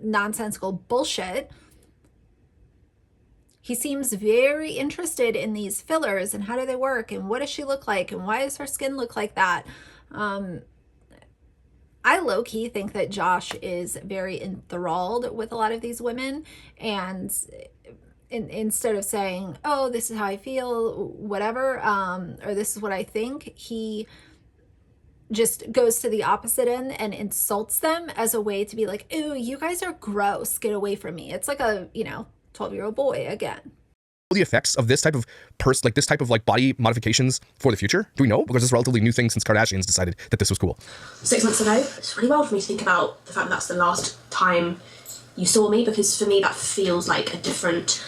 nonsensical bullshit. He seems very interested in these fillers and how do they work and what does she look like and why does her skin look like that. I low-key think that Josh is very enthralled with a lot of these women, and instead of saying, oh, this is how I feel, whatever, or this is what I think, he just goes to the opposite end and insults them as a way to be like, ooh, you guys are gross, get away from me. It's like a 12-year-old boy again. The effects of this type of this type of body modifications for the future? Do we know? Because it's a relatively new thing since Kardashians decided that this was cool. 6 months ago, it's really wild for me to think about the fact that that's the last time you saw me, because for me that feels like a different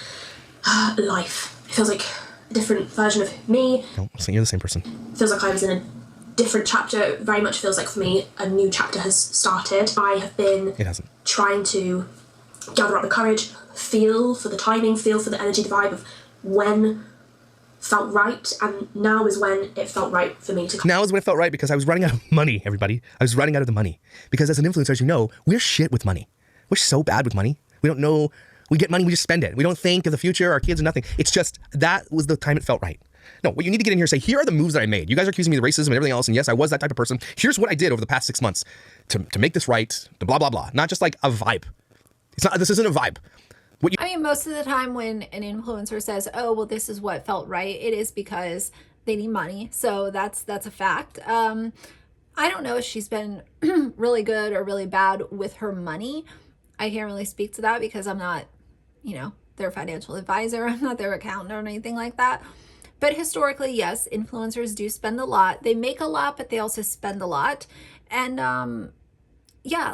life. It feels like a different version of me. No, I think you're the same person. It feels like I was in a different chapter. It very much feels like for me a new chapter has started. I have been trying to gather up the courage, feel for the timing, feel for the energy, the vibe of when felt right, and now is when it felt right for me to come. Now is when it felt right because I was running out of money, everybody. I was running out of the money. Because as an influencer, as you know, we're shit with money. We're so bad with money. We don't know. We get money, we just spend it. We don't think of the future, our kids, or nothing. It's just, that was the time it felt right. No, what you need to get in here and say, here are the moves that I made. You guys are accusing me of racism and everything else, and yes, I was that type of person. Here's what I did over the past 6 months to make this right, the blah, blah, blah. Not just like a vibe. This isn't a vibe. I mean, most of the time when an influencer says, oh, well, this is what felt right, it is because they need money. So that's a fact. I don't know if she's been really good or really bad with her money. I can't really speak to that because I'm not, their financial advisor. I'm not their accountant or anything like that. But historically, yes, influencers do spend a lot. They make a lot, but they also spend a lot. And yeah,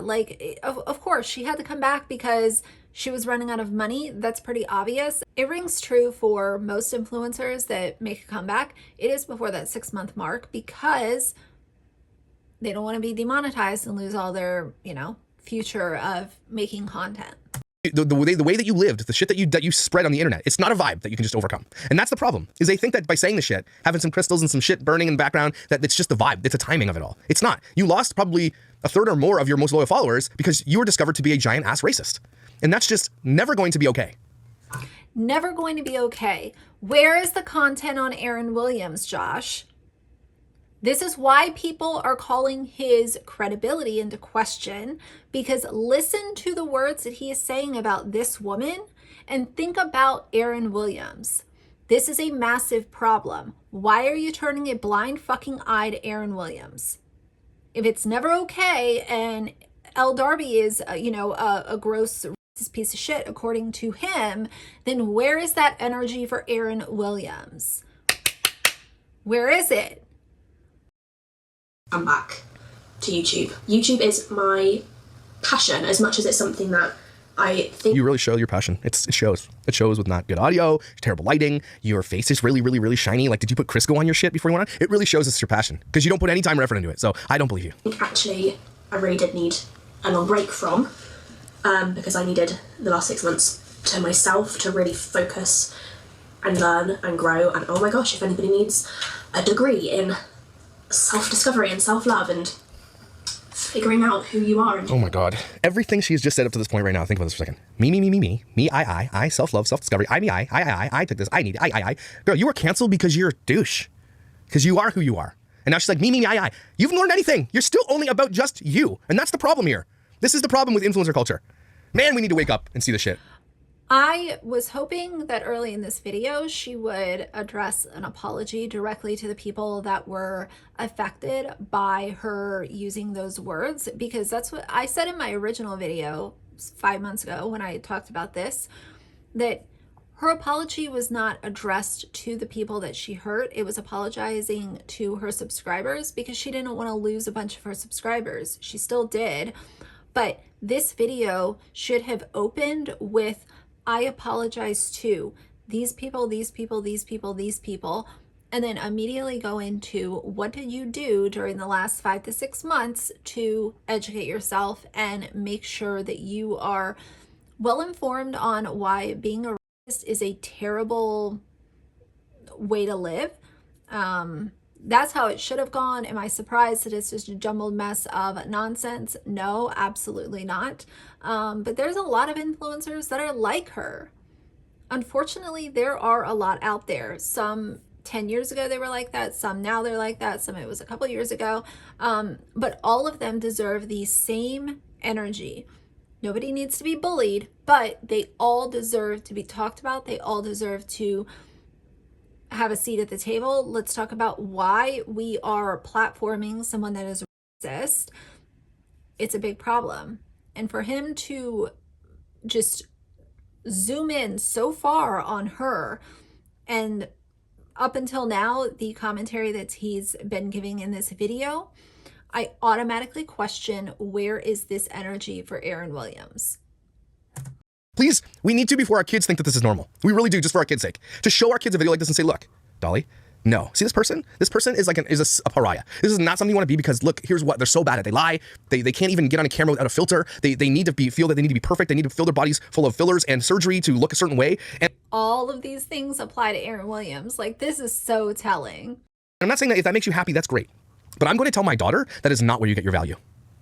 of course, she had to come back because she was running out of money. That's pretty obvious. It rings true for most influencers that make a comeback. It is before that 6-month mark because they don't want to be demonetized and lose all their, future of making content. The way that you lived, the shit that you spread on the internet, it's not a vibe that you can just overcome. And that's the problem, is they think that by saying the shit, having some crystals and some shit burning in the background, that it's just the vibe. It's a timing of it all. It's not. You lost probably a third or more of your most loyal followers because you were discovered to be a giant ass racist. And that's just never going to be okay. Never going to be okay. Where is the content on Aaryn Williams, Josh? This is why people are calling his credibility into question, because listen to the words that he is saying about this woman and think about Aaryn Williams. This is a massive problem. Why are you turning a blind fucking eye to Aaryn Williams? If it's never okay and Elle Darby is, a gross piece of shit according to him, then where is that energy for Aaryn Williams? Where is it? I'm back to YouTube. YouTube is my passion as much as it's something that I think... You really show your passion. It shows. It shows with not good audio, terrible lighting. Your face is really, really, really shiny. Like, did you put Crisco on your shit before you went on? It really shows it's your passion because you don't put any time or effort into it. So I don't believe you. Actually, I really did need a long break from because I needed the last 6 months to myself to really focus and learn and grow. And oh my gosh, if anybody needs a degree in self-discovery and self-love and figuring out who you are. Oh my God. Everything she's just said up to this point right now, think about this for a second. Me, I, self-love, self-discovery, I took this, I need, I. Girl, you are canceled because you're a douche. Because you are who you are. And now she's like, me, I. You haven't learned anything. You're still only about just you. And that's the problem here. This is the problem with influencer culture. Man, we need to wake up and see the shit. I was hoping that early in this video, she would address an apology directly to the people that were affected by her using those words, because that's what I said in my original video 5 months ago when I talked about this, that her apology was not addressed to the people that she hurt. It was apologizing to her subscribers because she didn't want to lose a bunch of her subscribers. She still did. But this video should have opened with, I apologize to these people, these people, these people, these people, and then immediately go into what did you do during the last 5 to 6 months to educate yourself and make sure that you are well informed on why being a racist is a terrible way to live. That's how it should have gone. Am I surprised that it's just a jumbled mess of nonsense? No, absolutely not. But there's a lot of influencers that are like her. Unfortunately, there are a lot out there. Some 10 years ago they were like that. Some now they're like that. Some it was a couple years ago. But all of them deserve the same energy. Nobody needs to be bullied, but they all deserve to be talked about. They all deserve to have a seat at the table. Let's talk about why we are platforming someone that is racist. It's a big problem. And for him to just zoom in so far on her, and up until now, the commentary that he's been giving in this video, I automatically question, where is this energy for Aaryn Williams? Please, we need to before our kids think that this is normal. We really do, just for our kids' sake. To show our kids a video like this and say, look, Dolly, no. See this person? This person is like a pariah. This is not something you want to be because look, here's what, they're so bad at. They lie. They can't even get on a camera without a filter. They need to feel that they need to be perfect. They need to fill their bodies full of fillers and surgery to look a certain way. And all of these things apply to Aaryn Williams. Like, this is so telling. I'm not saying that if that makes you happy, that's great. But I'm going to tell my daughter that is not where you get your value.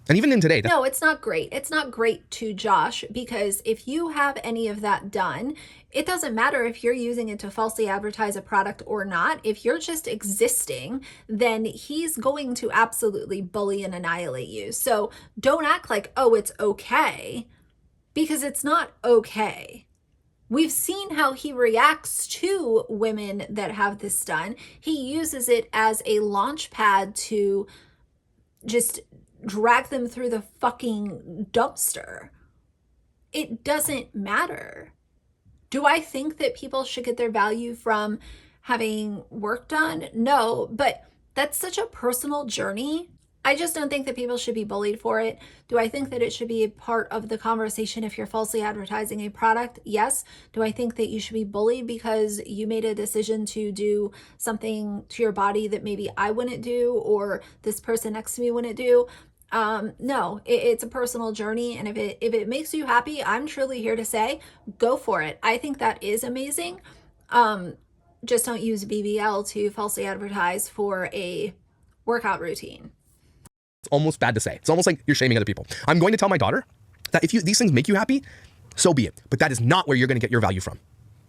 And even in today. No, it's not great. It's not great to Josh, because if you have any of that done, it doesn't matter if you're using it to falsely advertise a product or not. If you're just existing, then he's going to absolutely bully and annihilate you. So don't act like, oh, it's okay, because it's not okay. We've seen how he reacts to women that have this done. He uses it as a launch pad to just drag them through the fucking dumpster. It doesn't matter. Do I think that people should get their value from having work done? No, but that's such a personal journey. I just don't think that people should be bullied for it. Do I think that it should be a part of the conversation if you're falsely advertising a product? Yes. Do I think that you should be bullied because you made a decision to do something to your body that maybe I wouldn't do or this person next to me wouldn't do? No, it's a personal journey. And if it makes you happy, I'm truly here to say, go for it. I think that is amazing. Just don't use BBL to falsely advertise for a workout routine. It's almost bad to say. It's almost like you're shaming other people. I'm going to tell my daughter that if these things make you happy, so be it. But that is not where you're going to get your value from.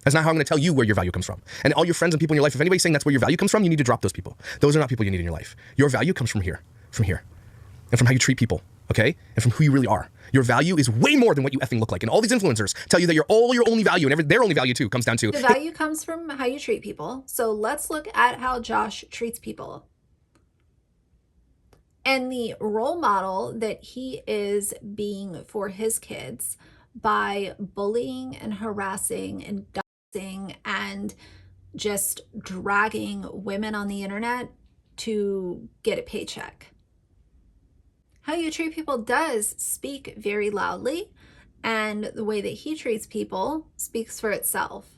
That's not how I'm going to tell you where your value comes from. And all your friends and people in your life, if anybody's saying that's where your value comes from, you need to drop those people. Those are not people you need in your life. Your value comes from here, and from how you treat people, okay? And from who you really are. Your value is way more than what you effing look like. And all these influencers tell you that you're all your only value, and their only value too comes down to... The value comes from how you treat people. So let's look at how Josh treats people. And the role model that he is being for his kids by bullying and harassing and doxing and just dragging women on the internet to get a paycheck. How you treat people does speak very loudly, and the way that he treats people speaks for itself.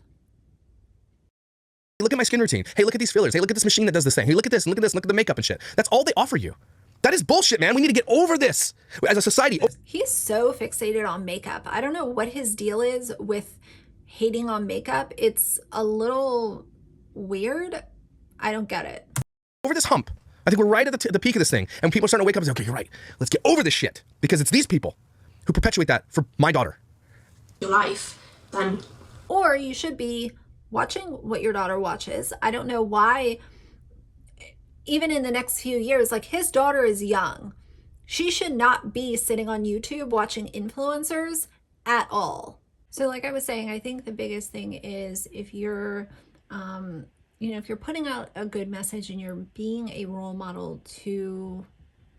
Look at my skin routine. Hey, look at these fillers. Hey, look at this machine that does this thing. Hey, look at this, and look at this, look at the makeup and shit. That's all they offer you. That is bullshit, man. We need to get over this as a society. He's so fixated on makeup. I don't know what his deal is with hating on makeup. It's a little weird. I don't get it. Over this hump. I think we're right at the peak of this thing. And people are starting to wake up and say, okay, you're right. Let's get over this shit. Because it's these people who perpetuate that for my daughter. Your life, then. Or you should be watching what your daughter watches. I don't know why... Even in the next few years, like, his daughter is young. She should not be sitting on YouTube watching influencers at all. So like I was saying, I think the biggest thing is if you're, if you're putting out a good message and you're being a role model to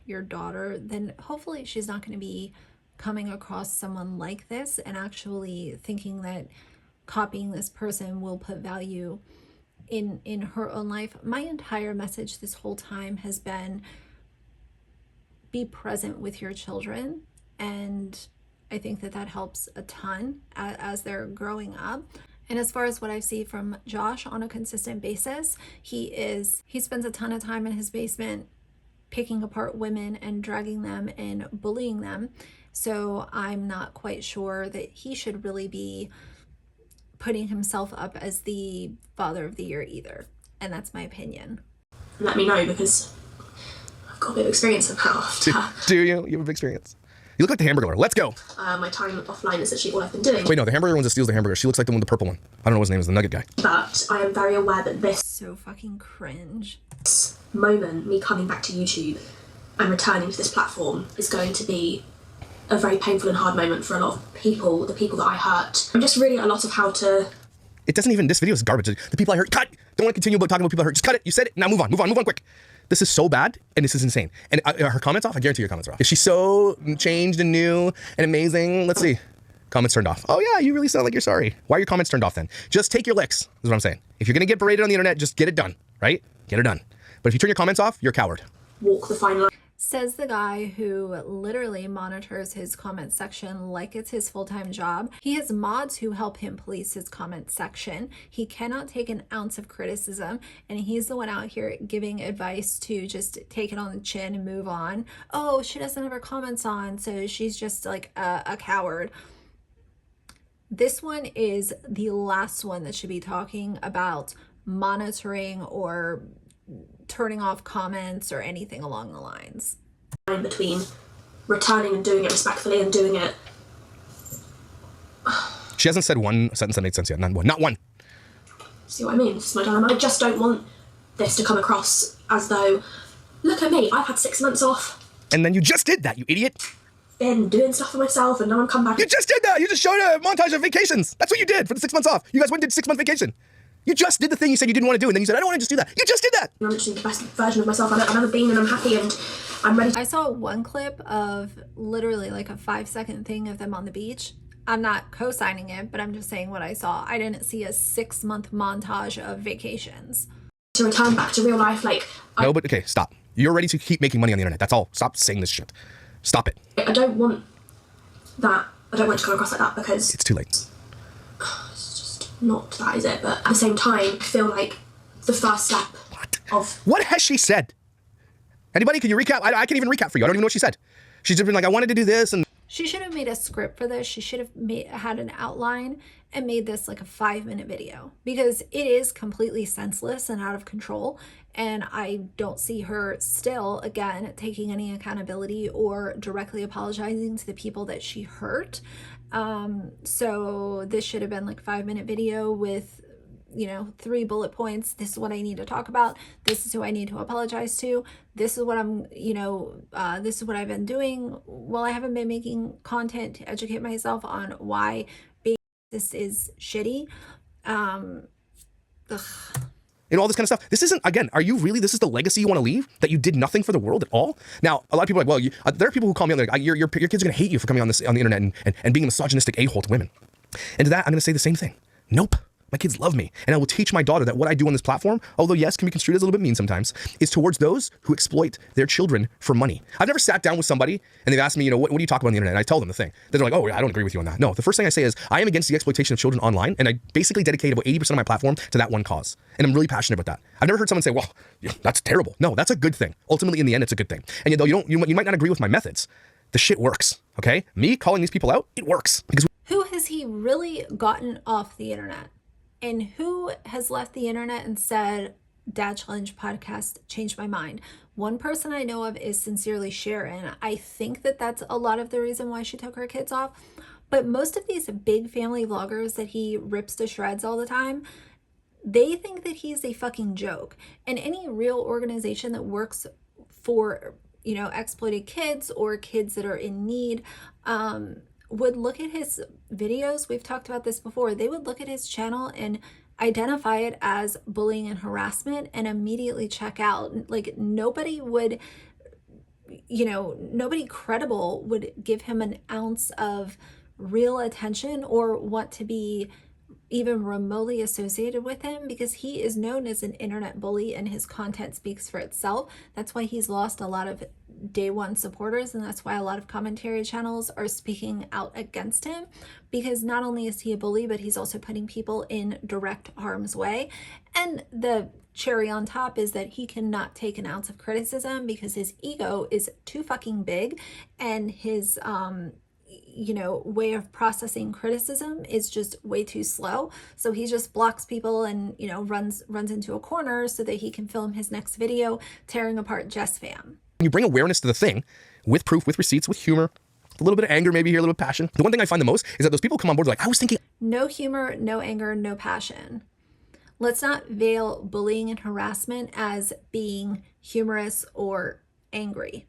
your daughter, then hopefully she's not going to be coming across someone like this and actually thinking that copying this person will put value in her own life. My entire message this whole time has been be present with your children, and I think that helps a ton as they're growing up. And as far as what I see from Josh on a consistent basis, he spends a ton of time in his basement picking apart women and dragging them and bullying them. So I'm not quite sure that he should really be putting himself up as the father of the year either. And that's my opinion. Let me know, because I've got a bit of experience of how. Do you? You have a big experience. You look like the Hamburger Lord. Let's go. My time offline is actually all I've been doing. Wait, no, the Hamburger one that steals the hamburger. She looks like the one with the purple one. I don't know what his name is, the Nugget guy. But I am very aware that this so fucking cringe moment, me coming back to YouTube and returning to this platform, is going to be a very painful and hard moment for a lot of people, the people that I hurt. I'm just really at a lot of how to... It doesn't even, this video is garbage. The people I hurt, cut! Don't want to continue talking about people I hurt. Just cut it. You said it. Now move on quick. This is so bad, and this is insane. And her comments off? I guarantee your comments are off. Is she so changed and new and amazing? Let's see. Comments turned off. Oh yeah, you really sound like you're sorry. Why are your comments turned off then? Just take your licks, is what I'm saying. If you're gonna get berated on the internet, just get it done, right? Get it done. But if you turn your comments off, you're a coward. Walk the fine line. Says the guy who literally monitors his comment section like it's his full-time job. He has mods who help him police his comment section. He cannot take an ounce of criticism, and he's the one out here giving advice to just take it on the chin and move on. Oh, she doesn't have her comments on, so she's just like a coward. This one is the last one that should be talking about monitoring or turning off comments or anything along the lines. Between returning and doing it respectfully and doing it... She hasn't said one sentence that made sense yet. Not one. See what I mean? This is my dilemma. I just don't want this to come across as though, look at me, I've had 6 months off. And then you just did that, you idiot. Been doing stuff for myself, and now I'm come back. You just did that. You just showed a montage of vacations. That's what you did for the 6 months off. You guys went and did 6-month vacation. You just did the thing you said you didn't want to do, and then you said, I don't want to just do that. You just did that. I'm literally the best version of myself I've ever been, and I'm happy, and I'm ready. I saw one clip of literally like a 5-second thing of them on the beach. I'm not co-signing it, but I'm just saying what I saw. I didn't see a 6-month montage of vacations. To return back to real life, like... No, but okay, stop. You're ready to keep making money on the internet. That's all. Stop saying this shit. Stop it. I don't want that. I don't want to come across like that, because... It's too late. Not that, is it? But at the same time, I feel like the first step What has she said? Anybody, can you recap? I can't even recap for you. I don't even know what she said. She's just been like, I wanted to do this, and... She should have made a script for this. She should have had an outline and made this like a 5-minute video, because it is completely senseless and out of control. And I don't see her still, again, taking any accountability or directly apologizing to the people that she hurt. So this should have been like a 5-minute video with, 3 bullet points. This is what I need to talk about. This is who I need to apologize to. This is what this is what I've been doing. Well, I haven't been making content to educate myself on why being this is shitty. And all this kind of stuff. This isn't, again, are you really, this is the legacy you want to leave? That you did nothing for the world at all? Now, a lot of people are like, well, there are people who call me, like, your kids are going to hate you for coming on the internet and being a misogynistic a-hole to women. And to that, I'm going to say the same thing. Nope. My kids love me. And I will teach my daughter that what I do on this platform, although yes, can be construed as a little bit mean sometimes, is towards those who exploit their children for money. I've never sat down with somebody and they've asked me, what do you talk about on the internet? And I tell them the thing. They're like, oh, I don't agree with you on that. No, the first thing I say is I am against the exploitation of children online. And I basically dedicate about 80% of my platform to that one cause. And I'm really passionate about that. I've never heard someone say, well, that's terrible. No, that's a good thing. Ultimately, in the end, it's a good thing. And though you might not agree with my methods, the shit works. Okay? Me calling these people out, it works. Because who has he really gotten off the internet? And who has left the internet and said, Dad Challenge podcast changed my mind? One person I know of is sincerely Sharon. I think that that's a lot of the reason why she took her kids off. But most of these big family vloggers that he rips to shreds all the time, they think that he's a fucking joke. And any real organization that works for, exploited kids or kids that are in need, would look at his videos. We've talked about this before. They would look at his channel and identify it as bullying and harassment and immediately check out. Like nobody would, nobody credible would give him an ounce of real attention or want to be even remotely associated with him, because he is known as an internet bully and his content speaks for itself. That's why he's lost a lot of day one supporters, and that's why a lot of commentary channels are speaking out against him, because not only is he a bully, but he's also putting people in direct harm's way. And the cherry on top is that he cannot take an ounce of criticism because his ego is too fucking big, and his way of processing criticism is just way too slow. So he just blocks people and runs into a corner so that he can film his next video tearing apart Jess Fam. You bring awareness to the thing with proof, with receipts, with humor, a little bit of anger, maybe here, a little bit of passion. The one thing I find the most is that those people come on board like, I was thinking. No humor, no anger, no passion. Let's not veil bullying and harassment as being humorous or angry.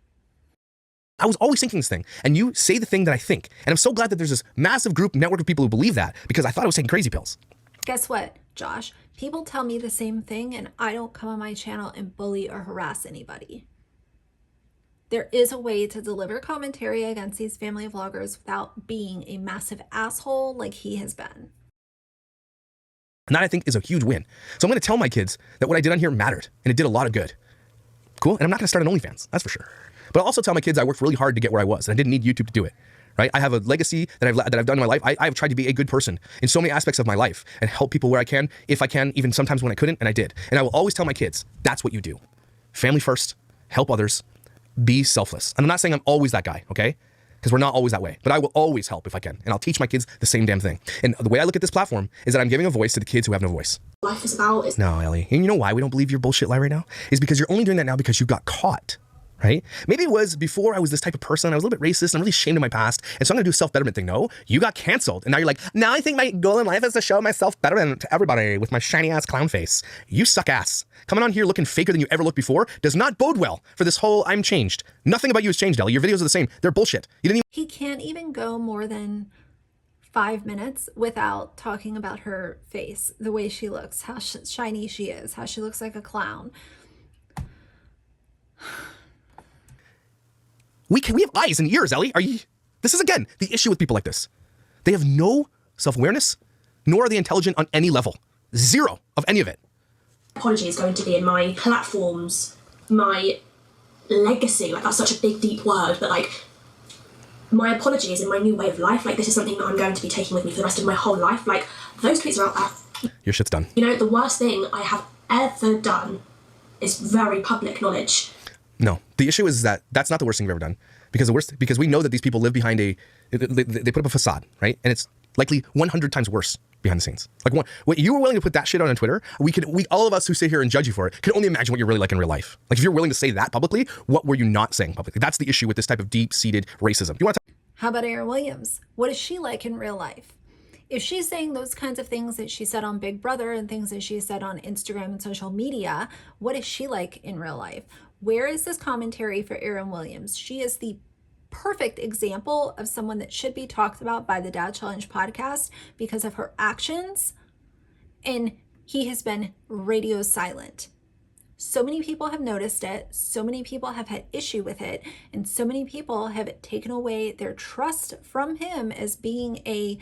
I was always thinking this thing, and you say the thing that I think. And I'm so glad that there's this massive group network of people who believe that, because I thought I was taking crazy pills. Guess what, Josh? People tell me the same thing, and I don't come on my channel and bully or harass anybody. There is a way to deliver commentary against these family vloggers without being a massive asshole like he has been. And that, I think, is a huge win. So I'm going to tell my kids that what I did on here mattered, and it did a lot of good. Cool? And I'm not going to start an OnlyFans, that's for sure. But I'll also tell my kids I worked really hard to get where I was, and I didn't need YouTube to do it, right? I have a legacy that I've done in my life. I've tried to be a good person in so many aspects of my life and help people where I can, if I can, even sometimes when I couldn't, and I did. And I will always tell my kids, that's what you do. Family first, help others, be selfless. And I'm not saying I'm always that guy, okay? Because we're not always that way. But I will always help if I can. And I'll teach my kids the same damn thing. And the way I look at this platform is that I'm giving a voice to the kids who have no voice. Life is about is. No, Ellie. And you know why we don't believe your bullshit lie right now? Is because you're only doing that now because you got caught. Right? Maybe it was before I was this type of person. I was a little bit racist and I'm really ashamed of my past. And so I'm going to do a self-betterment thing. No, you got canceled. And now you're like, now I think my goal in life is to show myself betterment to everybody with my shiny ass clown face. You suck ass. Coming on here looking faker than you ever looked before does not bode well for this whole I'm changed. Nothing about you has changed, Ellie. Your videos are the same. They're bullshit. You didn't even. He can't even go more than 5 minutes without talking about her face, the way she looks, how shiny she is, how she looks like a clown. We have eyes and ears, Ellie. This is, again, the issue with people like this. They have no self-awareness, nor are they intelligent on any level. Zero of any of it. Apology is going to be in my platforms, my legacy. Like, that's such a big, deep word, but like, my apology is in my new way of life. Like, this is something that I'm going to be taking with me for the rest of my whole life. Like, those tweets are out there. Your shit's done. The worst thing I have ever done is very public knowledge. No, the issue is that that's not the worst thing we've ever done, because we know that these people live behind they put up a facade, right? And Likely 100 times worse behind the scenes. Like what you were willing to put that shit on Twitter, we all of us who sit here and judge you for it can only imagine what you're really like in real life. Like if you're willing to say that publicly, what were you not saying publicly? That's the issue with this type of deep-seated racism. You want to How about Aaryn Williams? What is she like in real life? If she's saying those kinds of things that she said on Big Brother and things that she said on Instagram and social media, what is she like in real life? Where is this commentary for Aaryn Williams? She is the perfect example of someone that should be talked about by the Dad Challenge podcast because of her actions, and he has been radio silent. So many people have noticed it, so many people have had issue with it, and so many people have taken away their trust from him as being a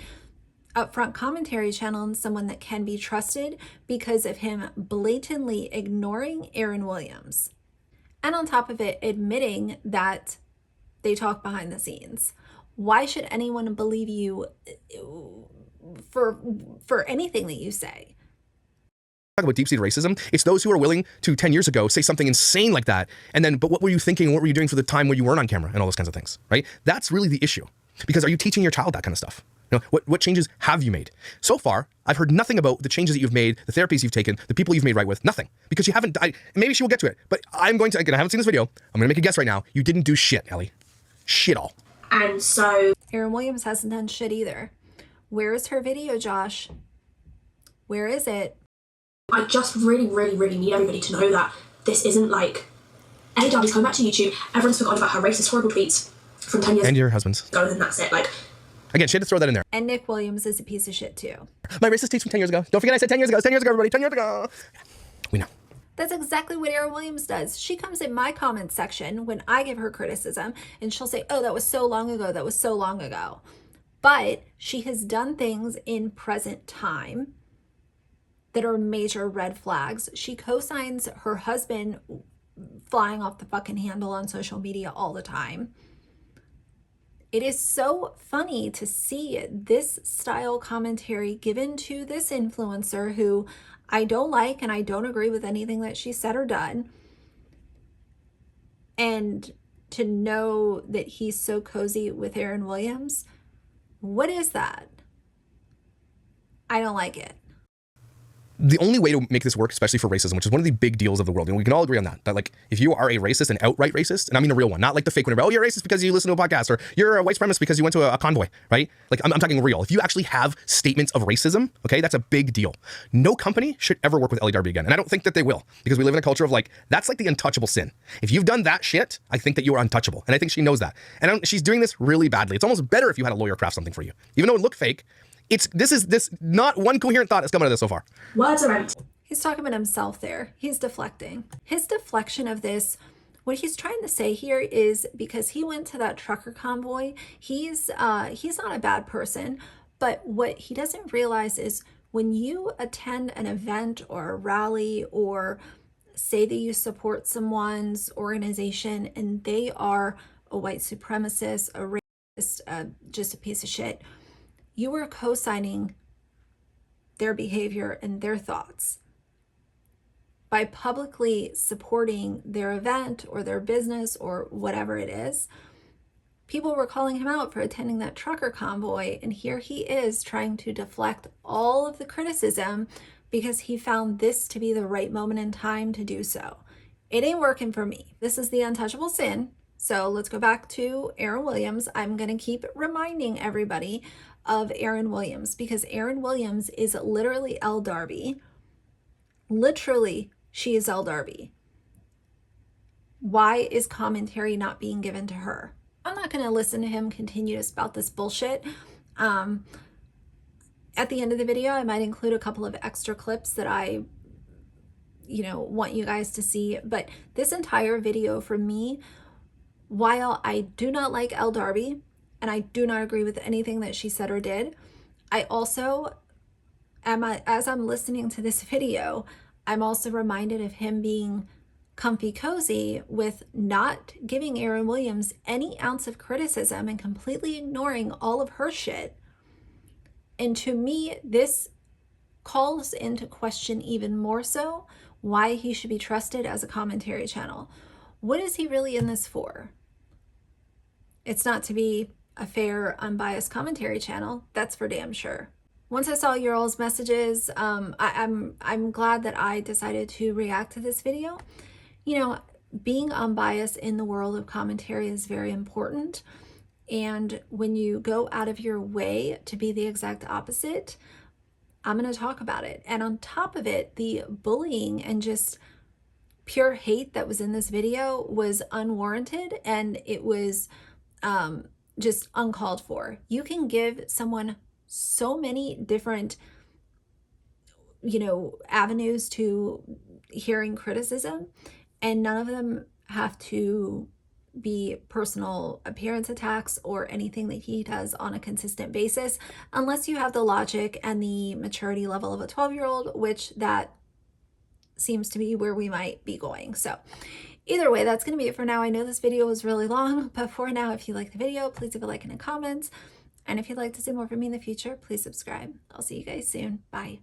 upfront commentary channel and someone that can be trusted because of him blatantly ignoring Aaryn Williams. And on top of it, admitting that they talk behind the scenes. Why should anyone believe you for anything that you say? Talk about deep-seated racism. It's those who are willing to 10 years ago say something insane like that, and then, but what were you thinking and what were you doing for the time where you weren't on camera and all those kinds of things, right? That's really the issue. Because are you teaching your child that kind of stuff? You know, what changes have you made? So far, I've heard nothing about the changes that you've made, the therapies you've taken, the people you've made right with, nothing. Because you haven't, maybe she will get to it, but I'm going to, again, I haven't seen this video. I'm going to make a guess right now. You didn't do shit, Ellie. Shit all. And so Aaryn Williams hasn't done shit either. Where is her video, Josh? Where is it? I just really, really, really need everybody to know that this isn't like Elle Darby's coming back to YouTube. Everyone's forgotten about her racist, horrible tweets from 10 years and your husband's ago, and that's it. Like, again, she had to throw that in there. And Nick Williams is a piece of shit too. My racist tweets from 10 years ago. Don't forget I said 10 years ago. It's 10 years ago, everybody. 10 years ago. We know. That's exactly what Aaryn Williams does. She comes in my comment section when I give her criticism and she'll say, oh, that was so long ago. That was so long ago. But she has done things in present time that are major red flags. She co-signs her husband flying off the fucking handle on social media all the time. It is so funny to see this style commentary given to this influencer who I don't like and I don't agree with anything that she said or done. And to know that he's so cozy with Aaryn Williams. What is that? I don't like it. The only way to make this work, especially for racism, which is one of the big deals of the world, and we can all agree on that, like if you are a racist, an outright racist, and I mean a real one, not like the fake one, oh, you're racist because you listen to a podcast, or you're a white supremacist because you went to a convoy, right? Like I'm talking real. If you actually have statements of racism, okay, that's a big deal. No company should ever work with Elle Darby again, and I don't think that they will, because we live in a culture of like, that's like the untouchable sin. If you've done that shit, I think that you are untouchable, and I think she knows that. And she's doing this really badly. It's almost better if you had a lawyer craft something for you. Even though it looked fake, this not one coherent thought has come out of this so far. Words are empty. He's talking about himself there. He's deflecting. His deflection of this, what he's trying to say here is because he went to that trucker convoy, he's not a bad person, but what he doesn't realize is when you attend an event or a rally or say that you support someone's organization and they are a white supremacist, a racist, just a piece of shit, you are co-signing their behavior and their thoughts. By publicly supporting their event or their business or whatever it is, people were calling him out for attending that trucker convoy, and here he is trying to deflect all of the criticism because he found this to be the right moment in time to do so. It ain't working for me. This is the untouchable sin. So let's go back to Aaryn Williams. I'm going to keep reminding everybody of Aaryn Williams because Aaryn Williams is literally Elle Darby. Literally, she is Elle Darby. Why is commentary not being given to her? I'm not going to listen to him continue to spout this bullshit. At the end of the video, I might include a couple of extra clips that I, want you guys to see. But this entire video for me, while I do not like Elle Darby, and I do not agree with anything that she said or did, I also as I'm listening to this video, I'm also reminded of him being comfy cozy with not giving Aaryn Williams any ounce of criticism and completely ignoring all of her shit. And to me, this calls into question even more so why he should be trusted as a commentary channel. What is he really in this for? It's not to be a fair, unbiased commentary channel. That's for damn sure. Once I saw your all's messages, I'm glad that I decided to react to this video. You know, being unbiased in the world of commentary is very important. And when you go out of your way to be the exact opposite, I'm going to talk about it. And on top of it, the bullying and just pure hate that was in this video was unwarranted, and it was just uncalled for. You can give someone so many different, avenues to hearing criticism, and none of them have to be personal appearance attacks or anything that he does on a consistent basis, unless you have the logic and the maturity level of a 12-year-old, which that seems to be where we might be going. So either way, that's going to be it for now. I know this video was really long, but for now, if you like the video, please leave a like and a comment. And if you'd like to see more from me in the future, please subscribe. I'll see you guys soon. Bye.